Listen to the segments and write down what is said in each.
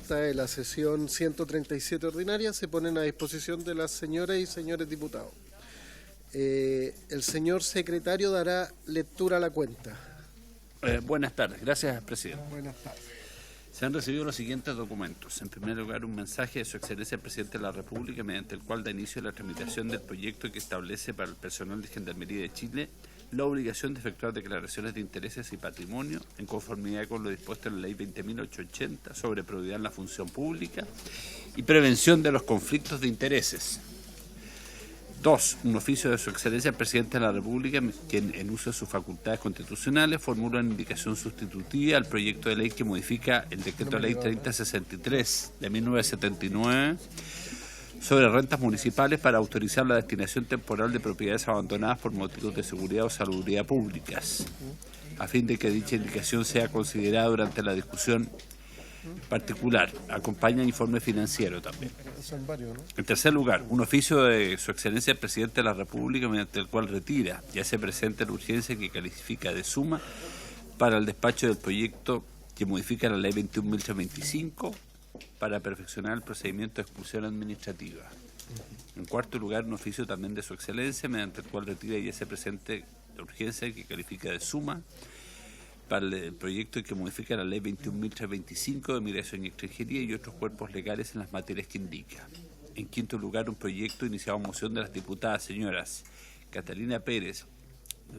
acta de la sesión 137 ordinaria se ponen a disposición de las señoras y señores diputados. El señor secretario dará lectura a la cuenta. Buenas tardes, gracias, presidente. Buenas tardes. Se han recibido los siguientes documentos. En primer lugar, un mensaje de Su Excelencia el Presidente de la República, mediante el cual da inicio a la tramitación del proyecto que establece para el personal de Gendarmería de Chile la obligación de efectuar declaraciones de intereses y patrimonio en conformidad con lo dispuesto en la Ley 20.880 sobre probidad en la función pública y prevención de los conflictos de intereses. 2. Un oficio de Su Excelencia el Presidente de la República, quien en uso de sus facultades constitucionales formula una indicación sustitutiva al proyecto de ley que modifica el decreto de ley 3063 de 1979 sobre rentas municipales para autorizar la destinación temporal de propiedades abandonadas por motivos de seguridad o salubridad públicas, a fin de que dicha indicación sea considerada durante la discusión particular. Acompaña informe financiero también. Son varios, ¿no? En tercer lugar, un oficio de Su Excelencia el Presidente de la República, mediante el cual retira y hace presente la urgencia que califica de suma para el despacho del proyecto que modifica la Ley 21.325 para perfeccionar el procedimiento de exclusión administrativa. En cuarto lugar, un oficio también de Su Excelencia, mediante el cual retira y hace presente la urgencia que califica de suma para el proyecto que modifica la Ley 21.325 de Migración y Extranjería y otros cuerpos legales en las materias que indica. En quinto lugar, un proyecto iniciado en moción de las diputadas señoras Catalina Pérez,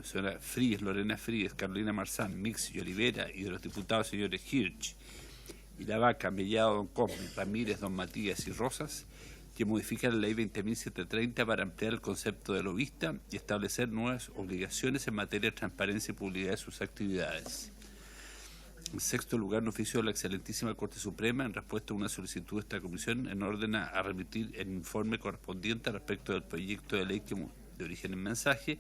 señora Fríes, Lorena Fríes, Carolina Marzán, Mix y Olivera, y de los diputados señores Hirsch y La Vaca, Mellado, Don Cosme, Ramírez, Don Matías y Rosas, que modifica la Ley 20.730 para ampliar el concepto de lobista y establecer nuevas obligaciones en materia de transparencia y publicidad de sus actividades. En sexto lugar, un oficio de la Excelentísima Corte Suprema en respuesta a una solicitud de esta comisión en orden a remitir el informe correspondiente respecto del proyecto de ley de origen en mensaje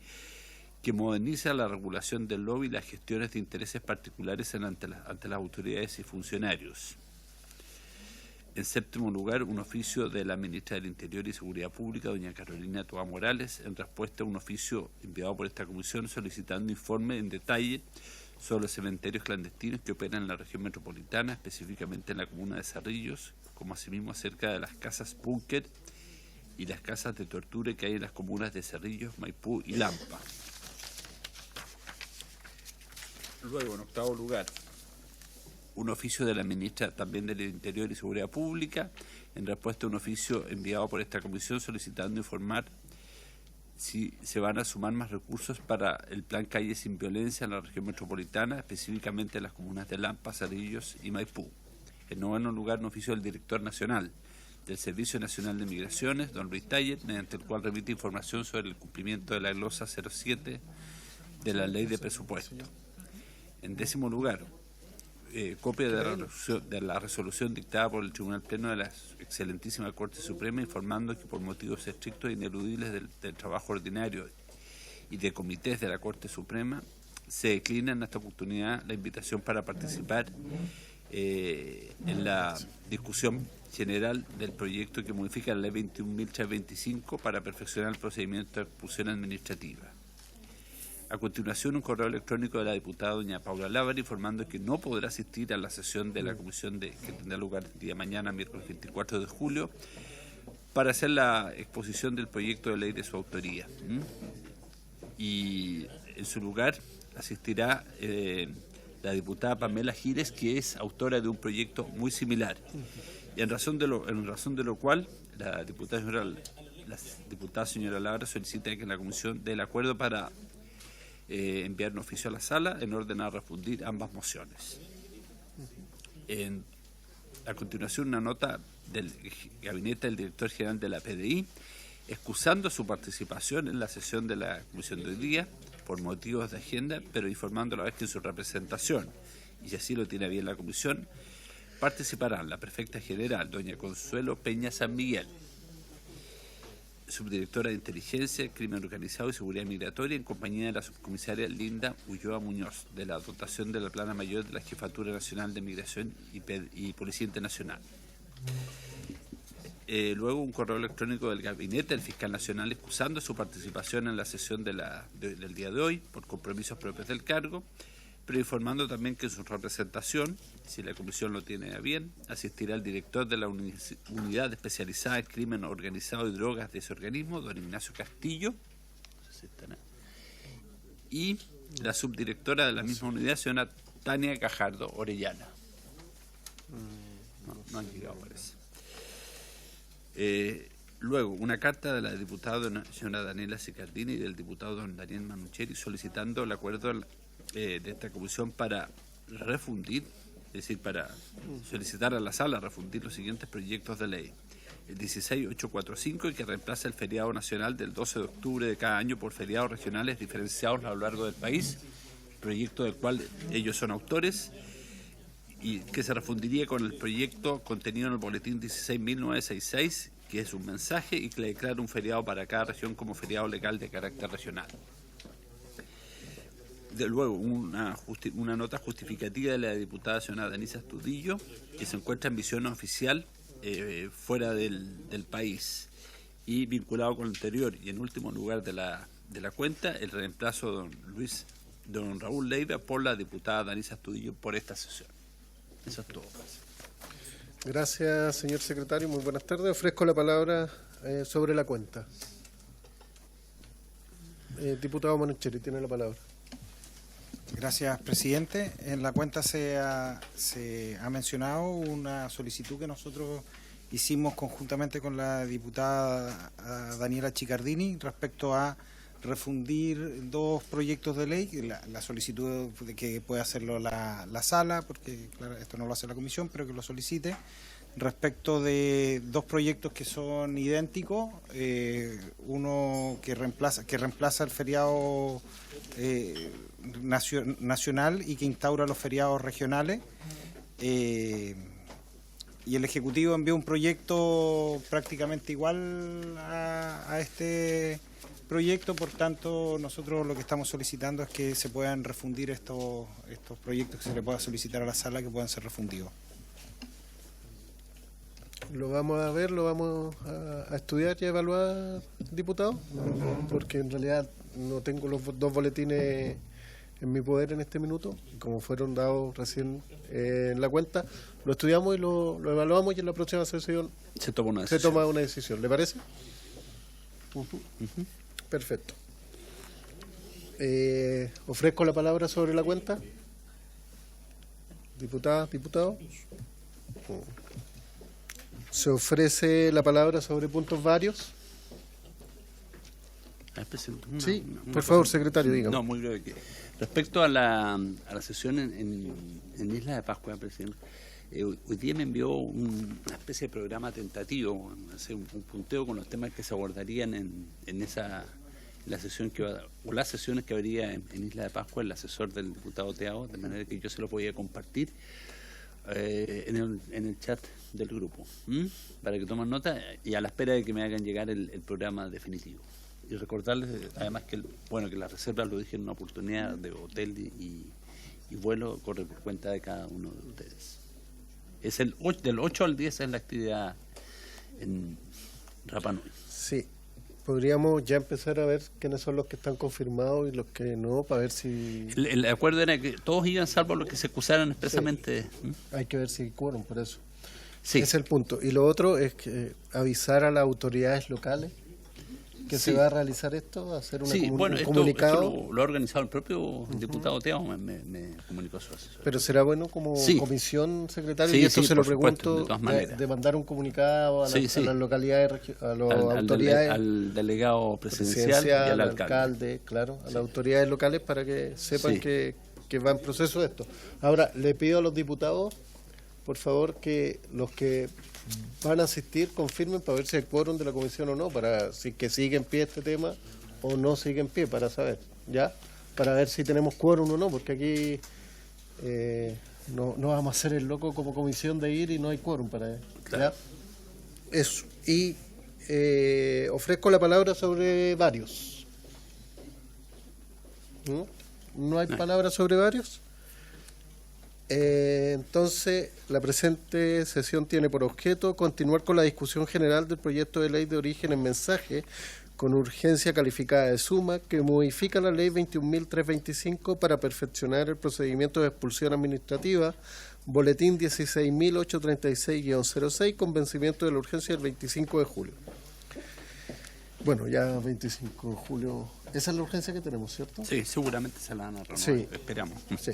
que moderniza la regulación del lobby y las gestiones de intereses particulares ante las autoridades y funcionarios. En séptimo lugar, un oficio de la Ministra del Interior y Seguridad Pública, doña Carolina Toa Morales, en respuesta a un oficio enviado por esta comisión solicitando informe en detalle sobre los cementerios clandestinos que operan en la región metropolitana, específicamente en la comuna de Cerrillos, como asimismo acerca de las casas búnker y las casas de tortura que hay en las comunas de Cerrillos, Maipú y Lampa. Luego, en octavo lugar, un oficio de la Ministra también del Interior y Seguridad Pública, en respuesta a un oficio enviado por esta comisión solicitando informar si se van a sumar más recursos para el plan Calle Sin Violencia en la región metropolitana, específicamente en las comunas de Lampa, Cerrillos y Maipú. En noveno lugar, un oficio del Director Nacional del Servicio Nacional de Migraciones, don Luis Taller, mediante el cual remite información sobre el cumplimiento de la glosa 07 de la Ley de Presupuesto. En décimo lugar, copia de la resolución dictada por el Tribunal Pleno de la Excelentísima Corte Suprema informando que por motivos estrictos e ineludibles del trabajo ordinario y de comités de la Corte Suprema se declina en esta oportunidad la invitación para participar en la discusión general del proyecto que modifica la Ley 21.325 para perfeccionar el procedimiento de expulsión administrativa. A continuación, un correo electrónico de la diputada doña Paula Lávar informando que no podrá asistir a la sesión de la comisión que tendrá lugar el día mañana, miércoles 24 de julio, para hacer la exposición del proyecto de ley de su autoría. Y en su lugar asistirá la diputada Pamela Gires, que es autora de un proyecto muy similar. Y en razón de lo cual, la diputada señora Lávar solicita que la comisión dé el acuerdo para enviar un oficio a la sala en orden a refundir ambas mociones. A continuación, una nota del gabinete del director general de la PDI excusando su participación en la sesión de la comisión de hoy día por motivos de agenda, pero informando a la vez que en su representación, y si así lo tiene bien la comisión, participarán la prefecta general doña Consuelo Peña San Miguel, subdirectora de Inteligencia, Crimen Organizado y Seguridad Migratoria, en compañía de la subcomisaria Linda Ulloa Muñoz, de la dotación de la Plana Mayor de la Jefatura Nacional de Migración y Policía Internacional. Luego, un correo electrónico del Gabinete del Fiscal Nacional excusando su participación en la sesión del día de hoy por compromisos propios del cargo, pero informando también que en su representación, si la comisión lo tiene a bien, asistirá el director de la Unidad Especializada en Crimen Organizado y Drogas de ese organismo, don Ignacio Castillo, no sé si estará, y la subdirectora de la misma unidad, señora Tania Cajardo Orellana. No han llegado, parece. Luego, una carta de la diputada señora Daniela Cicardini y del diputado don Daniel Manucheri solicitando el acuerdo de esta comisión para refundir, es decir, para solicitar a la sala refundir los siguientes proyectos de ley. El 16845, que reemplaza el feriado nacional del 12 de octubre de cada año por feriados regionales diferenciados a lo largo del país, proyecto del cual ellos son autores, y que se refundiría con el proyecto contenido en el boletín 16.966, que es un mensaje y que le declara un feriado para cada región como feriado legal de carácter regional. De luego, una nota justificativa de la diputada señora Danisa Astudillo, que se encuentra en misión oficial fuera del país, y vinculado con el anterior, y en último lugar de la cuenta, el reemplazo de don Raúl Leiva por la diputada Danisa Astudillo por esta sesión. Eso es todo. Gracias, señor secretario. Muy buenas tardes. Ofrezco la palabra sobre la cuenta. Diputado Manucheri, tiene la palabra. Gracias, presidente. En la cuenta se ha mencionado una solicitud que nosotros hicimos conjuntamente con la diputada Daniela Cicardini respecto a refundir dos proyectos de ley, la solicitud de que pueda hacerlo la sala, porque claro, esto no lo hace la comisión, pero que lo solicite, respecto de dos proyectos que son idénticos, uno que reemplaza el feriado nacional y que instaura los feriados regionales, y el Ejecutivo envió un proyecto prácticamente igual a este proyecto. Por tanto, nosotros lo que estamos solicitando es que se puedan refundir estos proyectos, que se le pueda solicitar a la sala que puedan ser refundidos. Lo vamos a ver, lo vamos a estudiar y a evaluar, diputado, porque en realidad no tengo los dos boletines en mi poder en este minuto, como fueron dados recién en la cuenta. Lo estudiamos y lo evaluamos, y en la próxima sesión se toma una decisión. ¿Le parece? Perfecto. Ofrezco la palabra sobre la cuenta. Diputada, diputado. Se ofrece la palabra sobre puntos varios. Sí, por favor, secretario, dígame. No, muy breve. Respecto a la sesión en Isla de Pascua, presidente, hoy día me envió una especie de programa tentativo, un punteo con los temas que se abordarían en la sesión o las sesiones que habría en Isla de Pascua, el asesor del diputado Teao, de manera que yo se lo podía compartir en el chat del grupo, para que tomen nota y a la espera de que me hagan llegar el programa definitivo. Y recordarles además que las reservas, lo dije en una oportunidad, de hotel y vuelo corre por cuenta de cada uno de ustedes. Es del 8 al 10 es la actividad en Rapa Nui. Sí, podríamos ya empezar a ver quiénes son los que están confirmados y los que no, para ver si... El acuerdo era que todos iban, salvo los que se excusaran expresamente. Sí. Hay que ver si hay quórum, por eso. Sí. Ese es el punto. Y lo otro es que avisar a las autoridades locales que se va a realizar esto, hacer un comunicado. Esto lo ha organizado el propio diputado Teao, me comunicó su asesor. Pero será bueno como comisión, secretario, y esto se lo pregunto, supuesto, de mandar un comunicado a las localidades, a las autoridades, al delegado presidencial y al alcalde, claro, a las autoridades locales, para que sepan que va en proceso esto. Ahora, le pido a los diputados, por favor, que los que van a asistir confirmen para ver si hay quórum de la comisión o no, para si que sigue en pie este tema o no sigue en pie, para saber, ¿ya? Para ver si tenemos quórum o no, porque aquí no vamos a hacer el loco como comisión de ir y no hay quórum para ¿ya? Claro. Eso. Y ofrezco la palabra sobre varios. ¿No hay palabra sobre varios? Entonces, la presente sesión tiene por objeto continuar con la discusión general del proyecto de ley de origen en mensaje con urgencia calificada de suma que modifica la ley 21.325 para perfeccionar el procedimiento de expulsión administrativa, boletín 16.836-06 con vencimiento de la urgencia el 25 de julio. Bueno, ya 25 de julio, esa es la urgencia que tenemos, ¿cierto? Sí, seguramente se la van a renovar, Sí. esperamos. Sí.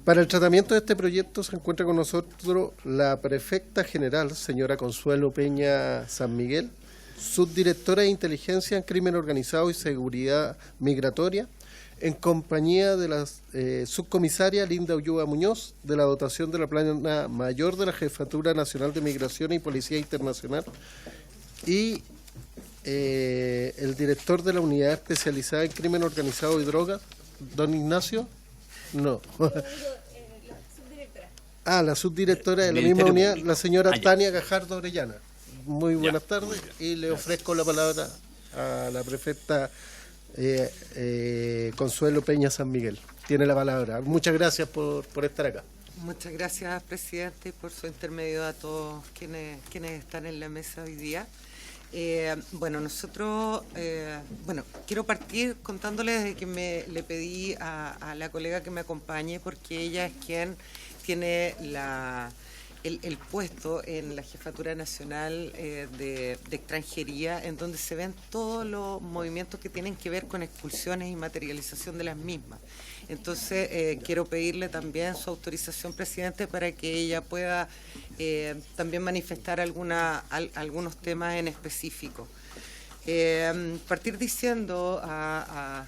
Para el tratamiento de este proyecto se encuentra con nosotros la prefecta general, señora Consuelo Peña San Miguel, subdirectora de Inteligencia en Crimen Organizado y Seguridad Migratoria, en compañía de la subcomisaria Linda Ulloa Muñoz, de la dotación de la plana mayor de la Jefatura Nacional de Migración y Policía Internacional, y el director de la Unidad Especializada en Crimen Organizado y Drogas, don Ignacio. No. La subdirectora de la misma unidad, la señora Tania Gajardo Orellana. Muy buenas tardes y le ofrezco la palabra a la prefecta Consuelo Peña San Miguel. Tiene la palabra. Muchas gracias por estar acá. Muchas gracias, presidente, y por su intermedio a todos quienes están en la mesa hoy día. Nosotros, quiero partir contándoles de que le pedí a la colega que me acompañe, porque ella es quien tiene el puesto en la Jefatura Nacional de Extranjería, en donde se ven todos los movimientos que tienen que ver con expulsiones y materialización de las mismas. Entonces, quiero pedirle también su autorización, presidente, para que ella pueda también manifestar algunos temas en específico. Partir diciendo a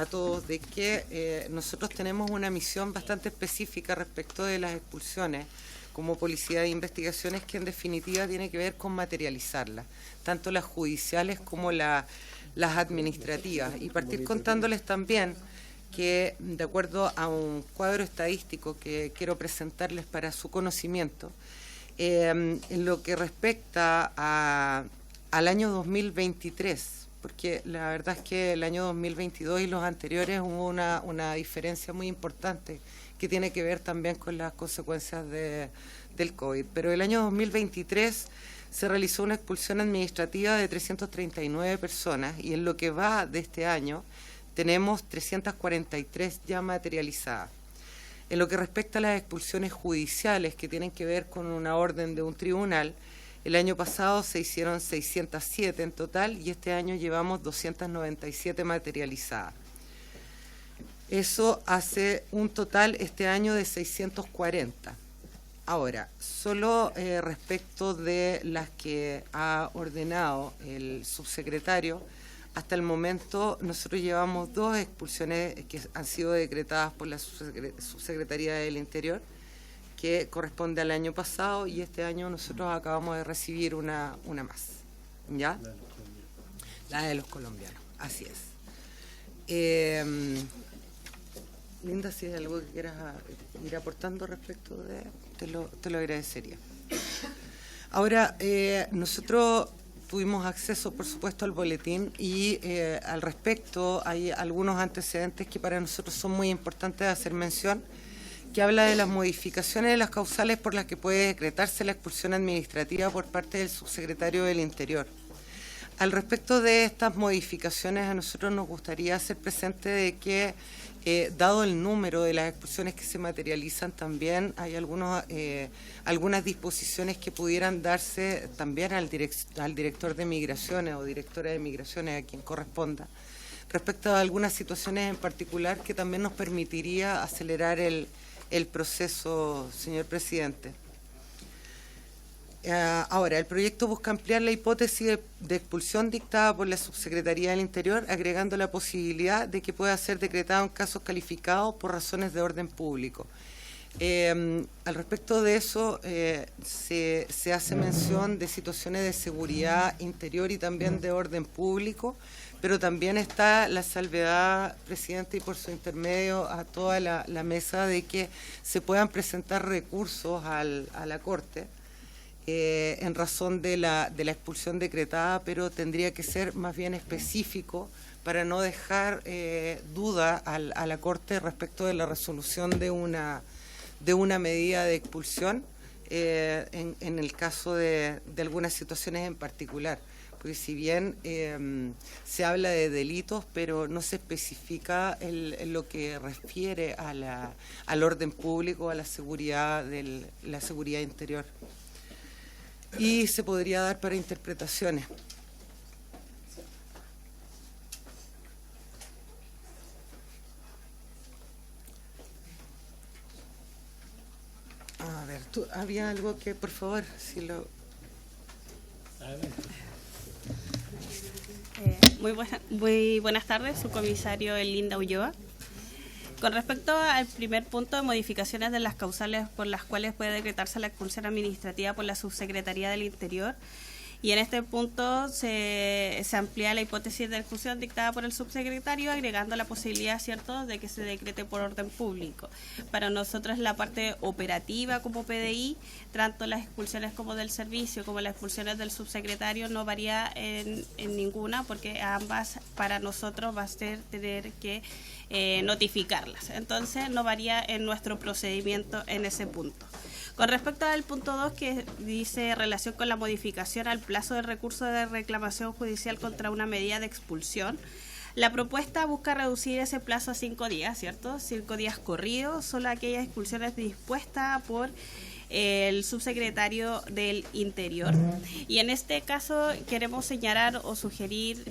todos de que nosotros tenemos una misión bastante específica respecto de las expulsiones como Policía de Investigaciones, que en definitiva tiene que ver con materializarlas, tanto las judiciales como las administrativas. Y partir contándoles también que, de acuerdo a un cuadro estadístico que quiero presentarles para su conocimiento, en lo que respecta al año 2023, porque la verdad es que el año 2022 y los anteriores hubo una diferencia muy importante que tiene que ver también con las consecuencias del COVID. Pero el año 2023 se realizó una expulsión administrativa de 339 personas y en lo que va de este año tenemos 343 ya materializadas. En lo que respecta a las expulsiones judiciales que tienen que ver con una orden de un tribunal, el año pasado se hicieron 607 en total y este año llevamos 297 materializadas. Eso hace un total este año de 640. Ahora, solo respecto de las que ha ordenado el subsecretario, hasta el momento nosotros llevamos 2 expulsiones que han sido decretadas por la Subsecretaría del Interior, que corresponde al año pasado, y este año nosotros acabamos de recibir una más, ¿ya? La de los colombianos, así es. Linda, si hay algo que quieras ir aportando respecto de, te lo agradecería. Ahora, nosotros tuvimos acceso, por supuesto, al boletín y al respecto hay algunos antecedentes que para nosotros son muy importantes de hacer mención, que habla de las modificaciones de las causales por las que puede decretarse la expulsión administrativa por parte del subsecretario del Interior. Al respecto de estas modificaciones, a nosotros nos gustaría hacer presente de que, dado el número de las expulsiones que se materializan, también hay algunas disposiciones que pudieran darse también al director de Migraciones o directora de Migraciones, a quien corresponda, respecto a algunas situaciones en particular que también nos permitiría acelerar el proceso, señor presidente. Ahora, el proyecto busca ampliar la hipótesis de expulsión dictada por la Subsecretaría del Interior, agregando la posibilidad de que pueda ser decretado en casos calificados por razones de orden público. Al respecto de eso, se hace mención de situaciones de seguridad interior y también de orden público, pero también está la salvedad, presidente, y por su intermedio a toda la mesa, de que se puedan presentar recursos a la Corte en razón de la expulsión decretada, pero tendría que ser más bien específico para no dejar duda a la Corte respecto de la resolución de una de una medida de expulsión en el caso de algunas situaciones en particular. Porque si bien se habla de delitos, pero no se especifica lo que refiere al orden público, a la seguridad interior. Y se podría dar para interpretaciones. A ver, ¿había algo que, por favor, si lo... Muy buenas tardes, subcomisario Linda Ulloa. Con respecto al primer punto de modificaciones de las causales por las cuales puede decretarse la expulsión administrativa por la Subsecretaría del Interior, y en este punto se amplía la hipótesis de expulsión dictada por el subsecretario, agregando la posibilidad, ¿cierto?, de que se decrete por orden público. Para nosotros la parte operativa como PDI, tanto las expulsiones como del servicio como las expulsiones del subsecretario no varía en ninguna, porque ambas para nosotros va a ser tener que notificarlas. Entonces no varía en nuestro procedimiento en ese punto. Con respecto al punto 2, que dice relación con la modificación al plazo de recurso de reclamación judicial contra una medida de expulsión, la propuesta busca reducir ese plazo a 5 días, ¿cierto? 5 días corridos, solo aquellas expulsiones dispuestas por el subsecretario del Interior. Y en este caso queremos señalar o sugerir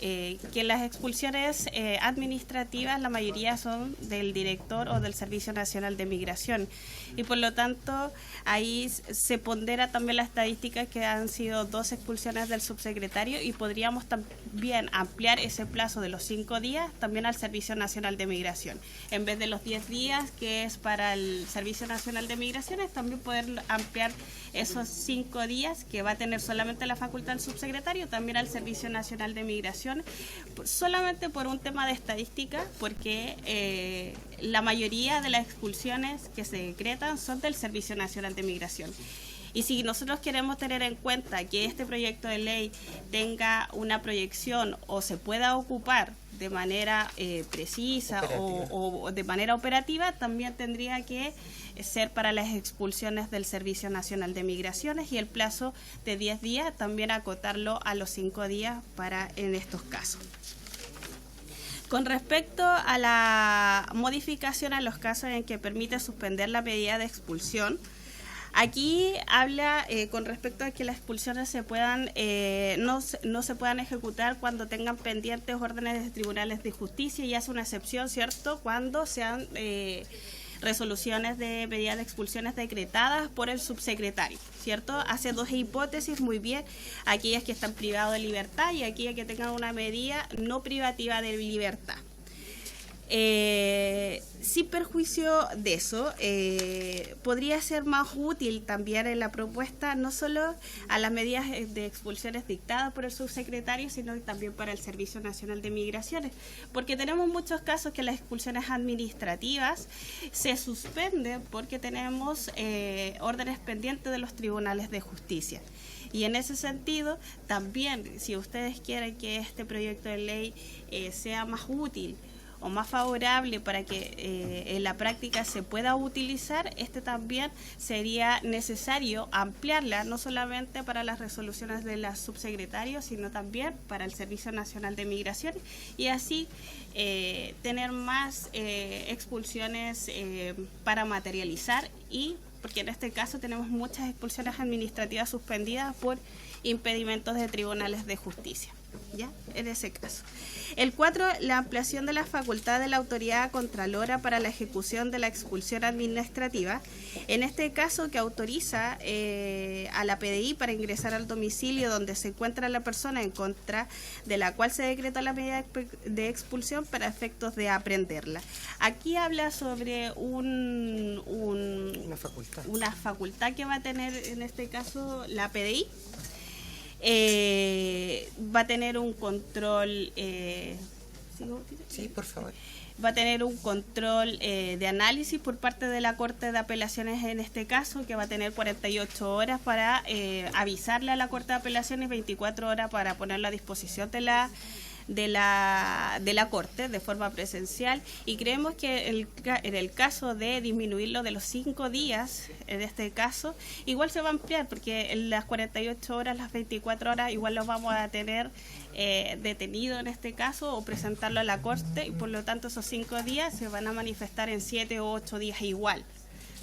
que las expulsiones administrativas, la mayoría son del director o del Servicio Nacional de Migración, y por lo tanto ahí se pondera también la estadística que han sido 2 expulsiones del subsecretario, y podríamos también ampliar ese plazo de los 5 días también al Servicio Nacional de Migración. En vez de los 10 días que es para el Servicio Nacional de Migraciones, también poder ampliar esos 5 días que va a tener solamente la facultad del subsecretario también al Servicio Nacional de Migración, solamente por un tema de estadística, porque la mayoría de las expulsiones que se decretan son del Servicio Nacional de Migración. Y si nosotros queremos tener en cuenta que este proyecto de ley tenga una proyección o se pueda ocupar de manera precisa o de manera operativa, también tendría que ser para las expulsiones del Servicio Nacional de Migraciones, y el plazo de 10 días también acotarlo a los 5 días para en estos casos. Con respecto a la modificación a los casos en que permite suspender la medida de expulsión, aquí habla con respecto a que las expulsiones se puedan no se puedan ejecutar cuando tengan pendientes órdenes de tribunales de justicia, y hace una excepción, ¿cierto?, cuando sean resoluciones de medidas de expulsiones decretadas por el subsecretario, ¿cierto? Hace 2 hipótesis muy bien: aquellas que están privados de libertad y aquellas que tengan una medida no privativa de libertad. Sin perjuicio de eso, podría ser más útil también en la propuesta no solo a las medidas de expulsiones dictadas por el subsecretario, sino también para el Servicio Nacional de Migraciones, porque tenemos muchos casos que las expulsiones administrativas se suspenden porque tenemos órdenes pendientes de los tribunales de justicia. Y en ese sentido, también, si ustedes quieren que este proyecto de ley sea más útil o más favorable para que en la práctica se pueda utilizar, también sería necesario ampliarla, no solamente para las resoluciones de los subsecretarios, sino también para el Servicio Nacional de Migración, y así tener más expulsiones para materializar, y porque en este caso tenemos muchas expulsiones administrativas suspendidas por impedimentos de tribunales de justicia, ¿ya? En ese caso. El 4, la ampliación de la facultad de la autoridad contralora para la ejecución de la expulsión administrativa, en este caso que autoriza a la PDI para ingresar al domicilio donde se encuentra la persona en contra de la cual se decreta la medida de expulsión para efectos de aprehenderla. Aquí habla sobre una facultad que va a tener en este caso la PDI. Va a tener un control sí, por favor. Va a tener un control de análisis por parte de la Corte de Apelaciones en este caso, que va a tener 48 horas para avisarle a la Corte de Apelaciones, 24 horas para ponerlo a disposición de de la Corte de forma presencial, y creemos que en el caso de disminuirlo de los 5 días, en este caso, igual se va a ampliar, porque en las 48 horas, las 24 horas, igual los vamos a tener detenido en este caso o presentarlo a la Corte, y por lo tanto esos 5 días se van a manifestar en 7 o 8 días igual.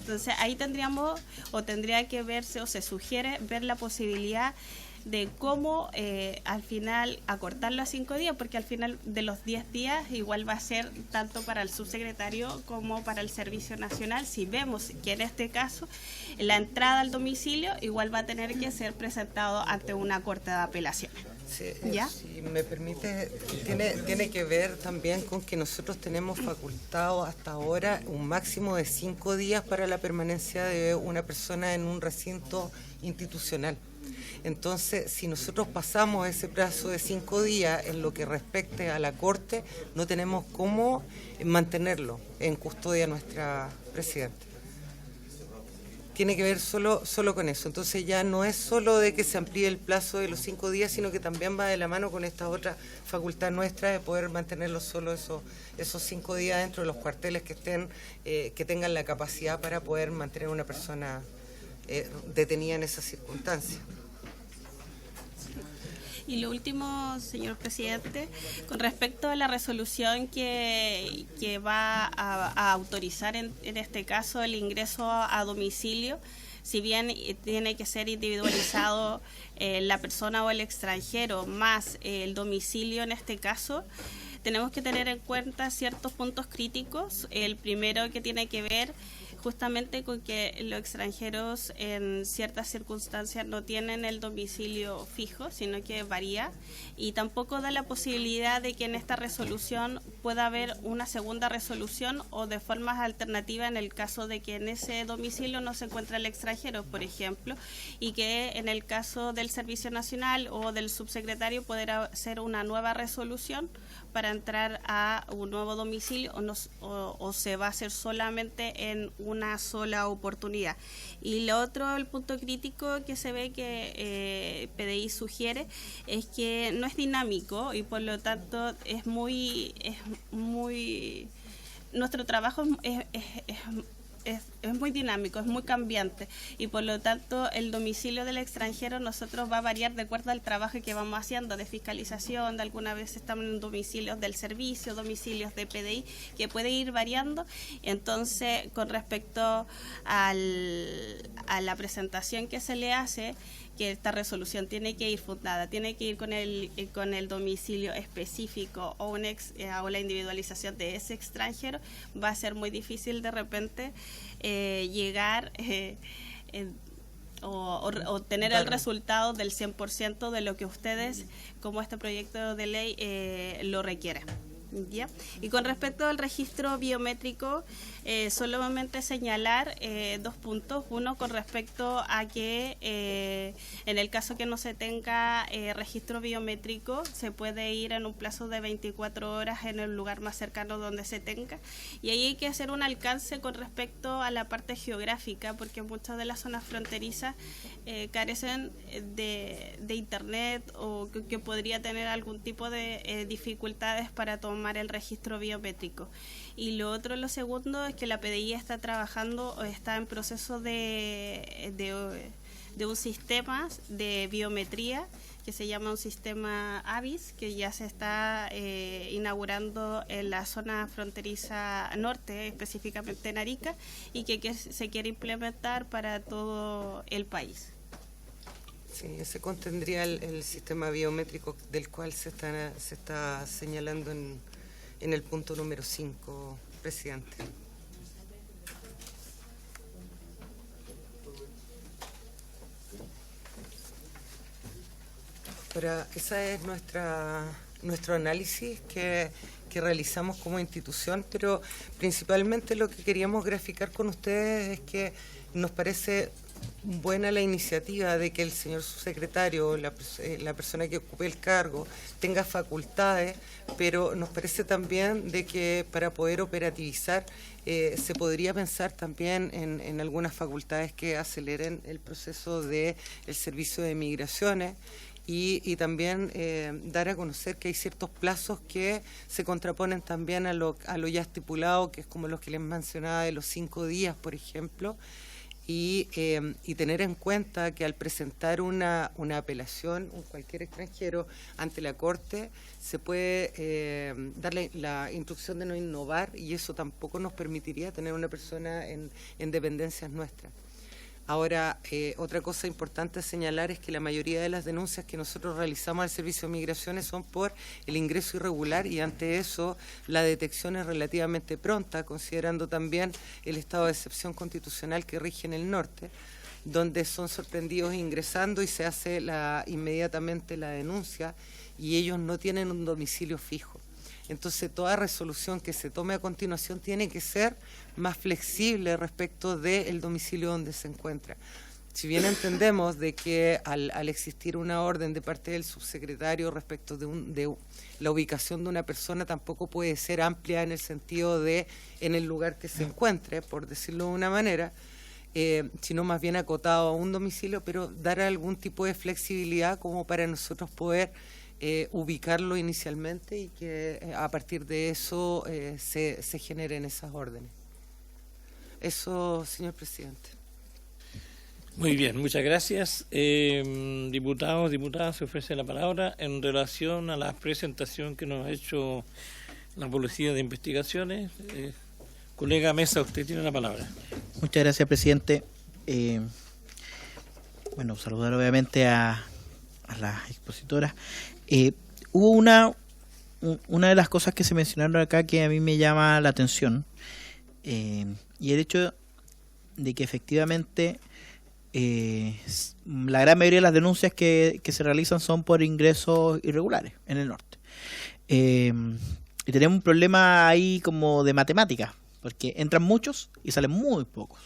Entonces ahí tendríamos o tendría que verse o se sugiere ver la posibilidad de cómo al final acortarlo a 5 días, porque al final de los 10 días igual va a ser tanto para el subsecretario como para el Servicio Nacional. Si vemos que en este caso la entrada al domicilio igual va a tener que ser presentado ante una corte de apelaciones. Sí, ¿Ya? Si me permite, tiene que ver también con que nosotros tenemos facultado hasta ahora un máximo de 5 días para la permanencia de una persona en un recinto institucional. Entonces, si nosotros pasamos ese plazo de 5 días en lo que respecte a la Corte, no tenemos cómo mantenerlo en custodia nuestra Presidenta. Tiene que ver solo con eso. Entonces ya no es solo de que se amplíe el plazo de los 5 días, sino que también va de la mano con esta otra facultad nuestra de poder mantenerlo solo esos 5 días dentro de los cuarteles que tengan la capacidad para poder mantener a una persona detenida en esas circunstancias. Y lo último, señor presidente, con respecto a la resolución que va a autorizar en este caso el ingreso a domicilio, si bien tiene que ser individualizado la persona o el extranjero más el domicilio en este caso, tenemos que tener en cuenta ciertos puntos críticos. El primero, que tiene que ver justamente con que los extranjeros en ciertas circunstancias no tienen el domicilio fijo, sino que varía, y tampoco da la posibilidad de que en esta resolución pueda haber una segunda resolución o de formas alternativas en el caso de que en ese domicilio no se encuentra el extranjero, por ejemplo, y que en el caso del Servicio Nacional o del subsecretario poder hacer una nueva resolución para entrar a un nuevo domicilio o se va a hacer solamente en una sola oportunidad. Y lo otro, el punto crítico que se ve que PDI sugiere, es que no es dinámico y por lo tanto es muy nuestro trabajo es muy dinámico, es muy cambiante, y por lo tanto el domicilio del extranjero nosotros va a variar de acuerdo al trabajo que vamos haciendo de fiscalización. De alguna vez estamos en domicilios del servicio, domicilios de PDI, que puede ir variando. Entonces, con respecto a la presentación que se le hace, que esta resolución tiene que ir fundada, tiene que ir con el domicilio específico o la individualización de ese extranjero, va a ser muy difícil de repente llegar o tener el resultado del 100% de lo que ustedes, como este proyecto de ley, lo requiere. ¿Ya? Y con respecto al registro biométrico, solamente señalar 2 puntos. Uno, con respecto a que en el caso que no se tenga registro biométrico, se puede ir en un plazo de 24 horas en el lugar más cercano donde se tenga, y ahí hay que hacer un alcance con respecto a la parte geográfica, porque muchas de las zonas fronterizas carecen de internet o que podría tener algún tipo de dificultades para tomar el registro biométrico. Y lo segundo es que la PDI está trabajando o está en proceso de un sistema de biometría que se llama un sistema AVIS, que ya se está inaugurando en la zona fronteriza norte, específicamente en Arica, y que se quiere implementar para todo el país. Sí, ese contendría el sistema biométrico del cual se está señalando en el punto número 5, presidente. Ahora, esa es nuestro análisis que realizamos como institución, pero principalmente lo que queríamos graficar con ustedes es que nos parece buena la iniciativa de que el señor subsecretario, la persona que ocupe el cargo, tenga facultades, pero nos parece también de que para poder operativizar se podría pensar también en algunas facultades que aceleren el proceso del servicio de migraciones y también dar a conocer que hay ciertos plazos que se contraponen también a lo ya estipulado, que es como los que les mencionaba de los 5 días, por ejemplo, y tener en cuenta que al presentar una apelación, cualquier extranjero ante la Corte, se puede darle la instrucción de no innovar, y eso tampoco nos permitiría tener una persona en dependencias nuestras. Ahora, otra cosa importante a señalar es que la mayoría de las denuncias que nosotros realizamos al Servicio de Migraciones son por el ingreso irregular, y ante eso la detección es relativamente pronta, considerando también el estado de excepción constitucional que rige en el norte, donde son sorprendidos ingresando y se hace inmediatamente la denuncia, y ellos no tienen un domicilio fijo. Entonces, toda resolución que se tome a continuación tiene que ser más flexible respecto del domicilio donde se encuentra. Si bien entendemos de que al existir una orden de parte del subsecretario respecto de la ubicación de una persona, tampoco puede ser amplia en el sentido de en el lugar que se encuentre, por decirlo de una manera, sino más bien acotado a un domicilio, pero dar algún tipo de flexibilidad como para nosotros poder ubicarlo inicialmente y que a partir de eso se generen esas órdenes. Eso, señor presidente. Muy bien, muchas gracias. Diputados, diputadas, se ofrece la palabra en relación a la presentación que nos ha hecho la Policía de Investigaciones. Colega Mesa, usted tiene la palabra. Muchas gracias, presidente. Bueno, saludar obviamente a las expositoras. Hubo una de las cosas que se mencionaron acá que a mí me llama la atención, y el hecho de que efectivamente la gran mayoría de las denuncias que se realizan son por ingresos irregulares en el norte. Y tenemos un problema ahí como de matemáticas, porque entran muchos y salen muy pocos.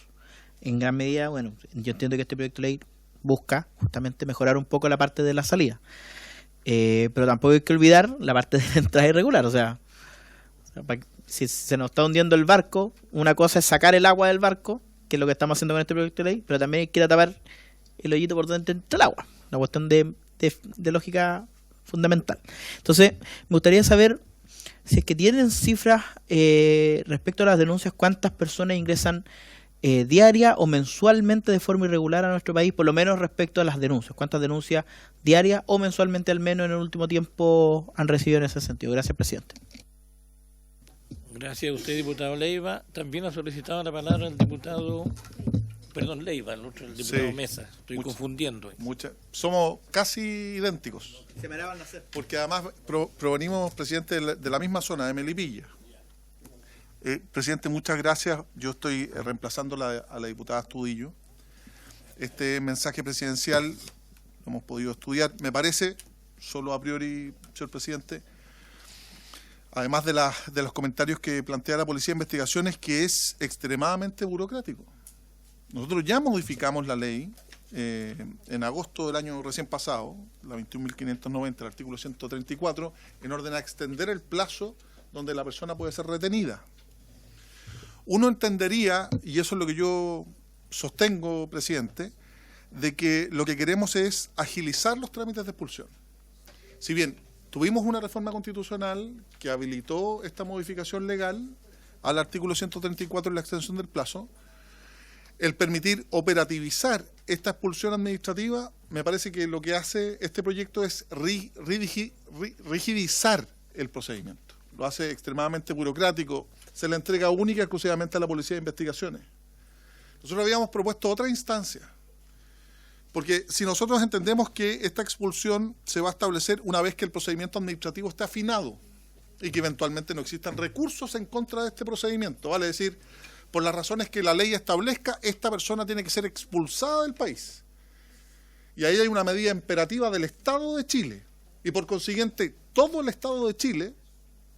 En gran medida, bueno, yo entiendo que este proyecto de ley busca justamente mejorar un poco la parte de la salida. Pero tampoco hay que olvidar la parte de la entrada irregular. O sea, si se nos está hundiendo el barco, una cosa es sacar el agua del barco, que es lo que estamos haciendo con este proyecto de ley, pero también hay que ir a tapar el hoyito por donde entra el agua. Una cuestión de lógica fundamental. Entonces, me gustaría saber si es que tienen cifras respecto a las denuncias, cuántas personas ingresan diaria o mensualmente de forma irregular a nuestro país, por lo menos respecto a las denuncias. ¿Cuántas denuncias diarias o mensualmente al menos en el último tiempo han recibido en ese sentido? Gracias, presidente. Gracias a usted, diputado Leiva. También ha solicitado la palabra el diputado, Leiva, el diputado sí. Mesa. Estoy confundiendo. Somos casi idénticos. Se me daban nacer. Porque además provenimos, presidente, de la misma zona, de Melipilla. Presidente, muchas gracias. Yo estoy reemplazando a la diputada Astudillo. Este mensaje presidencial lo hemos podido estudiar. Me parece, solo a priori, señor presidente, además de los comentarios que plantea la Policía de Investigaciones, que es extremadamente burocrático. Nosotros ya modificamos la ley en agosto del año recién pasado, la 21.590, el artículo 134, en orden a extender el plazo donde la persona puede ser retenida. Uno entendería, y eso es lo que yo sostengo, presidente, de que lo que queremos es agilizar los trámites de expulsión. Si bien tuvimos una reforma constitucional que habilitó esta modificación legal al artículo 134 en la extensión del plazo, el permitir operativizar esta expulsión administrativa, me parece que lo que hace este proyecto es rigidizar el procedimiento. Lo hace extremadamente burocrático, se le entrega única y exclusivamente a la Policía de Investigaciones. Nosotros habíamos propuesto otra instancia, porque si nosotros entendemos que esta expulsión se va a establecer una vez que el procedimiento administrativo esté afinado y que eventualmente no existan recursos en contra de este procedimiento, vale decir, por las razones que la ley establezca, esta persona tiene que ser expulsada del país. Y ahí hay una medida imperativa del Estado de Chile, y por consiguiente todo el Estado de Chile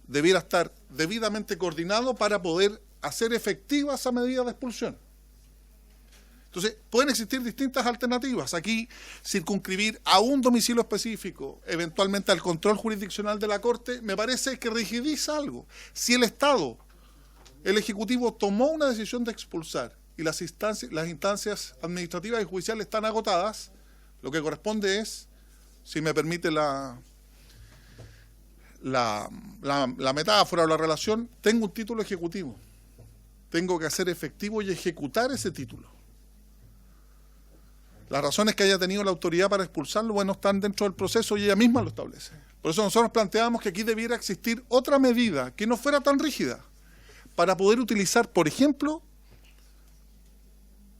debiera estar debidamente coordinado para poder hacer efectiva esa medida de expulsión. Entonces, pueden existir distintas alternativas. Aquí, circunscribir a un domicilio específico, eventualmente al control jurisdiccional de la Corte, me parece que rigidiza algo. Si el Estado, el Ejecutivo, tomó una decisión de expulsar y las instancias administrativas y judiciales están agotadas, lo que corresponde es si me permite la metáfora o la relación, tengo un título ejecutivo. Tengo que hacer efectivo y ejecutar ese título. Las razones que haya tenido la autoridad para expulsarlo, bueno, están dentro del proceso y ella misma lo establece. Por eso nosotros planteábamos que aquí debiera existir otra medida que no fuera tan rígida para poder utilizar, por ejemplo,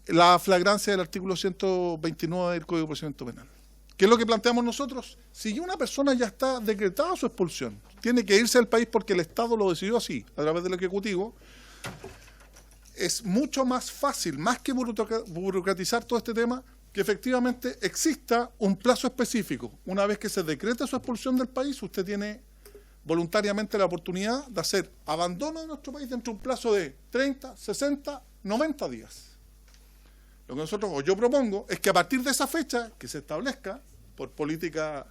la flagrancia del artículo 129 del Código de Procedimiento Penal. ¿Qué es lo que planteamos nosotros? Si una persona ya está decretada su expulsión, tiene que irse del país porque el Estado lo decidió así, a través del Ejecutivo, es mucho más fácil, más que burocratizar todo este tema, que efectivamente exista un plazo específico. Una vez que se decrete su expulsión del país, usted tiene voluntariamente la oportunidad de hacer abandono de nuestro país dentro de un plazo de 30, 60, 90 días. Lo que nosotros, o yo propongo, es que a partir de esa fecha, que se establezca por política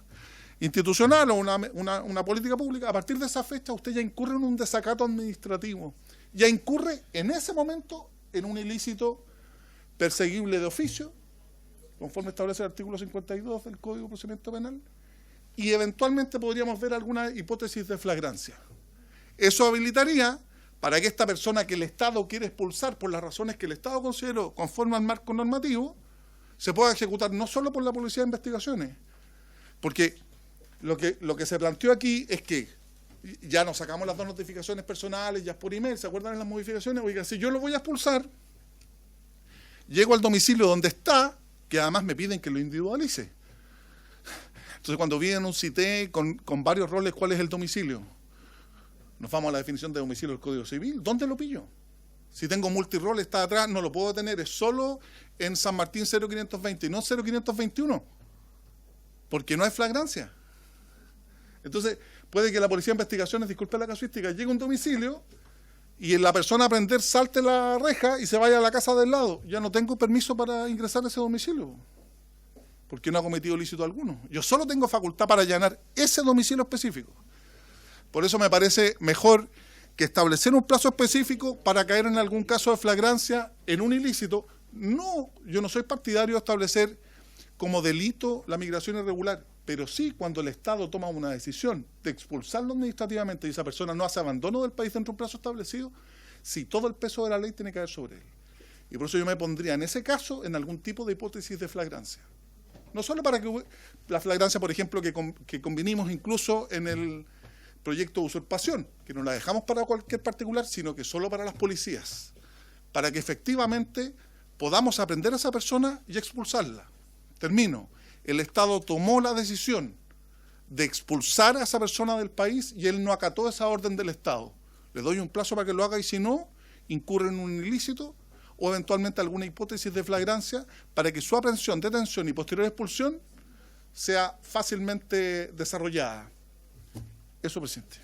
institucional o una política pública, a partir de esa fecha usted ya incurre en un desacato administrativo, ya incurre en ese momento en un ilícito perseguible de oficio, conforme establece el artículo 52 del Código de Procedimiento Penal, y eventualmente podríamos ver alguna hipótesis de flagrancia. Eso habilitaría para que esta persona que el Estado quiere expulsar por las razones que el Estado consideró conforme al marco normativo, se pueda ejecutar no solo por la Policía de Investigaciones, porque lo que se planteó aquí es que ya nos sacamos las 2 notificaciones personales, ya es por email, ¿se acuerdan de las modificaciones? Oigan, si yo lo voy a expulsar, llego al domicilio donde está, que además me piden que lo individualice. Entonces, cuando vienen un CITE con varios roles, ¿cuál es el domicilio? Nos vamos a la definición de domicilio del Código Civil. ¿Dónde lo pillo? Si tengo multirol, está atrás, no lo puedo tener. Es solo en San Martín 0520 y no 0521. Porque no hay flagrancia. Entonces, puede que la Policía de Investigaciones, disculpe la casuística, llegue a un domicilio y la persona a prender salte la reja y se vaya a la casa del lado. Ya no tengo permiso para ingresar a ese domicilio, porque no ha cometido ilícito alguno. Yo solo tengo facultad para allanar ese domicilio específico. Por eso me parece mejor que establecer un plazo específico para caer en algún caso de flagrancia en un ilícito. No, yo no soy partidario de establecer como delito la migración irregular, pero sí cuando el Estado toma una decisión de expulsarlo administrativamente y esa persona no hace abandono del país dentro de un plazo establecido, sí, todo el peso de la ley tiene que caer sobre él. Y por eso yo me pondría en ese caso en algún tipo de hipótesis de flagrancia. No solo para que la flagrancia, por ejemplo, que convinimos incluso en el proyecto de usurpación, que no la dejamos para cualquier particular, sino que solo para las policías, para que efectivamente podamos aprender a esa persona y expulsarla. Termino. El Estado tomó la decisión de expulsar a esa persona del país y él no acató esa orden del Estado. Le doy un plazo para que lo haga y si no, incurre en un ilícito o eventualmente alguna hipótesis de flagrancia para que su aprehensión, detención y posterior expulsión sea fácilmente desarrollada. Eso, presidente.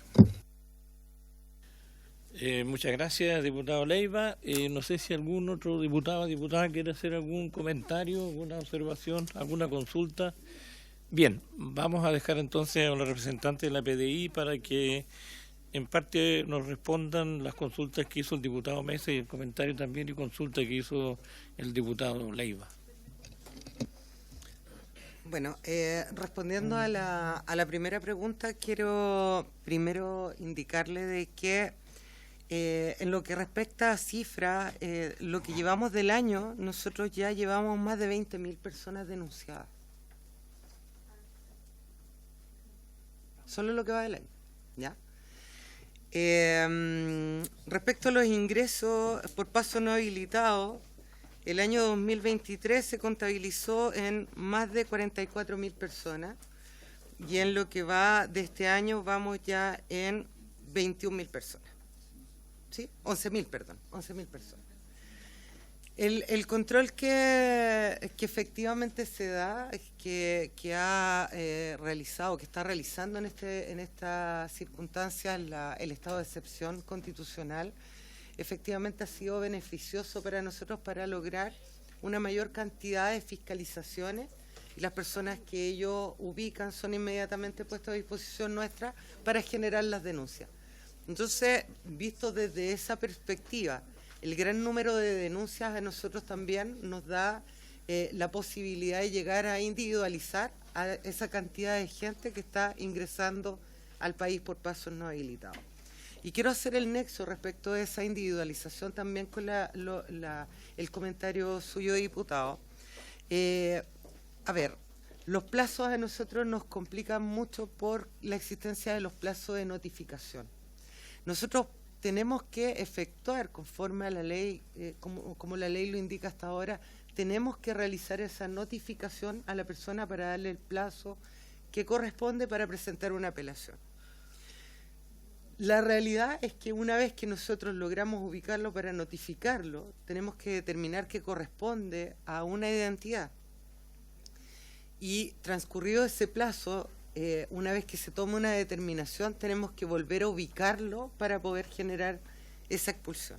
Muchas gracias, diputado Leiva. No sé si algún otro diputado o diputada quiere hacer algún comentario, alguna observación, alguna consulta. Bien, vamos a dejar entonces a los representantes de la PDI para que en parte nos respondan las consultas que hizo el diputado Mesa y el comentario también y consulta que hizo el diputado Leiva. Bueno, respondiendo a la primera pregunta, quiero primero indicarle de que en lo que respecta a cifras, lo que llevamos del año, nosotros ya llevamos más de 20.000 personas denunciadas. Solo lo que va del año, ¿ya? Respecto a los ingresos por paso no habilitado, el año 2023 se contabilizó en más de 44.000 personas y en lo que va de este año vamos ya en 21.000 personas. ¿Sí? 11.000 personas. El control que efectivamente se da, que ha realizado, que está realizando en estas circunstancias el estado de excepción constitucional, efectivamente ha sido beneficioso para nosotros para lograr una mayor cantidad de fiscalizaciones y las personas que ellos ubican son inmediatamente puestas a disposición nuestra para generar las denuncias. Entonces, visto desde esa perspectiva, el gran número de denuncias a nosotros también nos da la posibilidad de llegar a individualizar a esa cantidad de gente que está ingresando al país por pasos no habilitados. Y quiero hacer el nexo respecto de esa individualización también con el comentario suyo, diputado. A ver, los plazos a nosotros nos complican mucho por la existencia de los plazos de notificación. Nosotros tenemos que efectuar conforme a la ley, como la ley lo indica hasta ahora, tenemos que realizar esa notificación a la persona para darle el plazo que corresponde para presentar una apelación. La realidad es que una vez que nosotros logramos ubicarlo para notificarlo, tenemos que determinar que corresponde a una identidad. Y transcurrido ese plazo, una vez que se toma una determinación, tenemos que volver a ubicarlo para poder generar esa expulsión.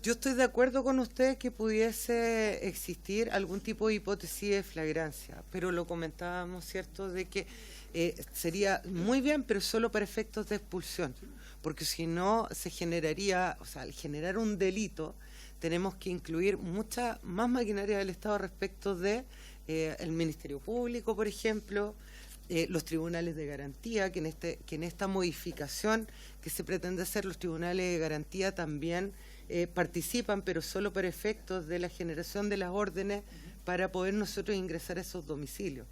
Yo estoy de acuerdo con usted que pudiese existir algún tipo de hipótesis de flagrancia, pero lo comentábamos, ¿cierto?, de que sería muy bien, pero solo para efectos de expulsión, porque si no se generaría, o sea, al generar un delito, tenemos que incluir mucha más maquinaria del Estado respecto de el Ministerio Público, por ejemplo, los tribunales de garantía, que en esta modificación que se pretende hacer, los tribunales de garantía también participan, pero solo para efectos de la generación de las órdenes para poder nosotros ingresar a esos domicilios.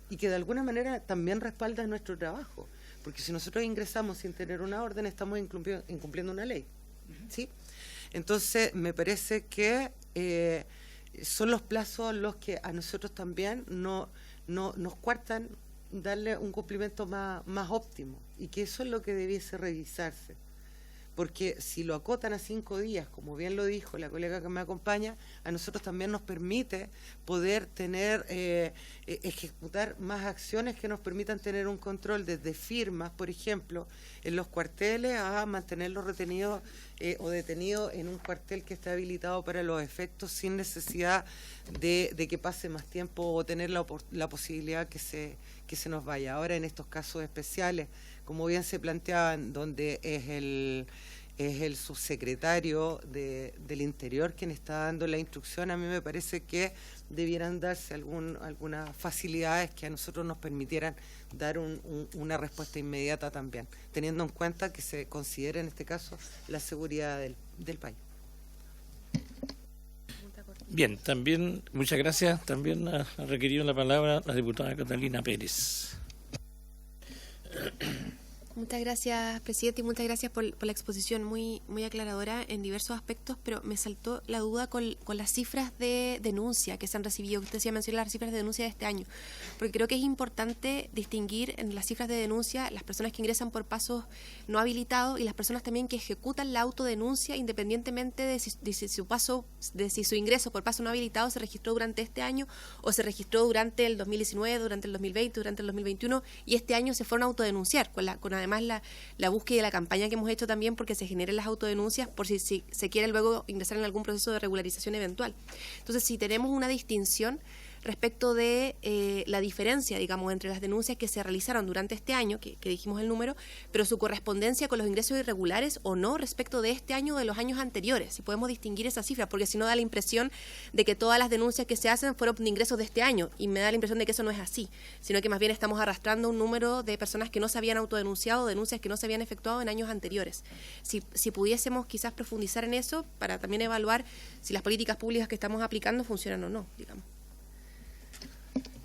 Y que de alguna manera también respalda nuestro trabajo, porque si nosotros ingresamos sin tener una orden, estamos incumpliendo una ley, ¿sí? Entonces, me parece que son los plazos los que a nosotros también nos cuartan darle un cumplimiento más óptimo, y que eso es lo que debiese revisarse. Porque si lo acotan a 5 días, como bien lo dijo la colega que me acompaña, a nosotros también nos permite poder tener, ejecutar más acciones que nos permitan tener un control desde firmas, por ejemplo, en los cuarteles, a mantenerlos retenidos o detenidos en un cuartel que está habilitado para los efectos sin necesidad de que pase más tiempo o tener la posibilidad que se nos vaya. Ahora, en estos casos especiales, como bien se planteaban, donde es el subsecretario del Interior quien está dando la instrucción, a mí me parece que debieran darse algunas facilidades que a nosotros nos permitieran dar una respuesta inmediata también, teniendo en cuenta que se considera en este caso la seguridad del país. Bien, también, muchas gracias. También ha requerido la palabra la diputada Catalina Pérez. Muchas gracias, presidente, y muchas gracias por la exposición muy aclaradora en diversos aspectos, pero me saltó la duda con las cifras de denuncia que se han recibido. Usted decía mencionar las cifras de denuncia de este año, porque creo que es importante distinguir en las cifras de denuncia las personas que ingresan por pasos no habilitados y las personas también que ejecutan la autodenuncia independientemente de si su ingreso por paso no habilitado se registró durante este año o se registró durante el 2019, durante el 2020, durante el 2021, y este año se fueron a autodenunciar, con además la búsqueda y la campaña que hemos hecho también porque se generen las autodenuncias por si se quiere luego ingresar en algún proceso de regularización eventual. Entonces, si tenemos una distinción respecto de la diferencia, digamos, entre las denuncias que se realizaron durante este año, que dijimos el número, pero su correspondencia con los ingresos irregulares o no respecto de este año o de los años anteriores, si podemos distinguir esas cifras, porque si no da la impresión de que todas las denuncias que se hacen fueron de ingresos de este año, y me da la impresión de que eso no es así, sino que más bien estamos arrastrando un número de personas que no se habían autodenunciado, denuncias que no se habían efectuado en años anteriores. Si pudiésemos quizás profundizar en eso, para también evaluar si las políticas públicas que estamos aplicando funcionan o no, digamos.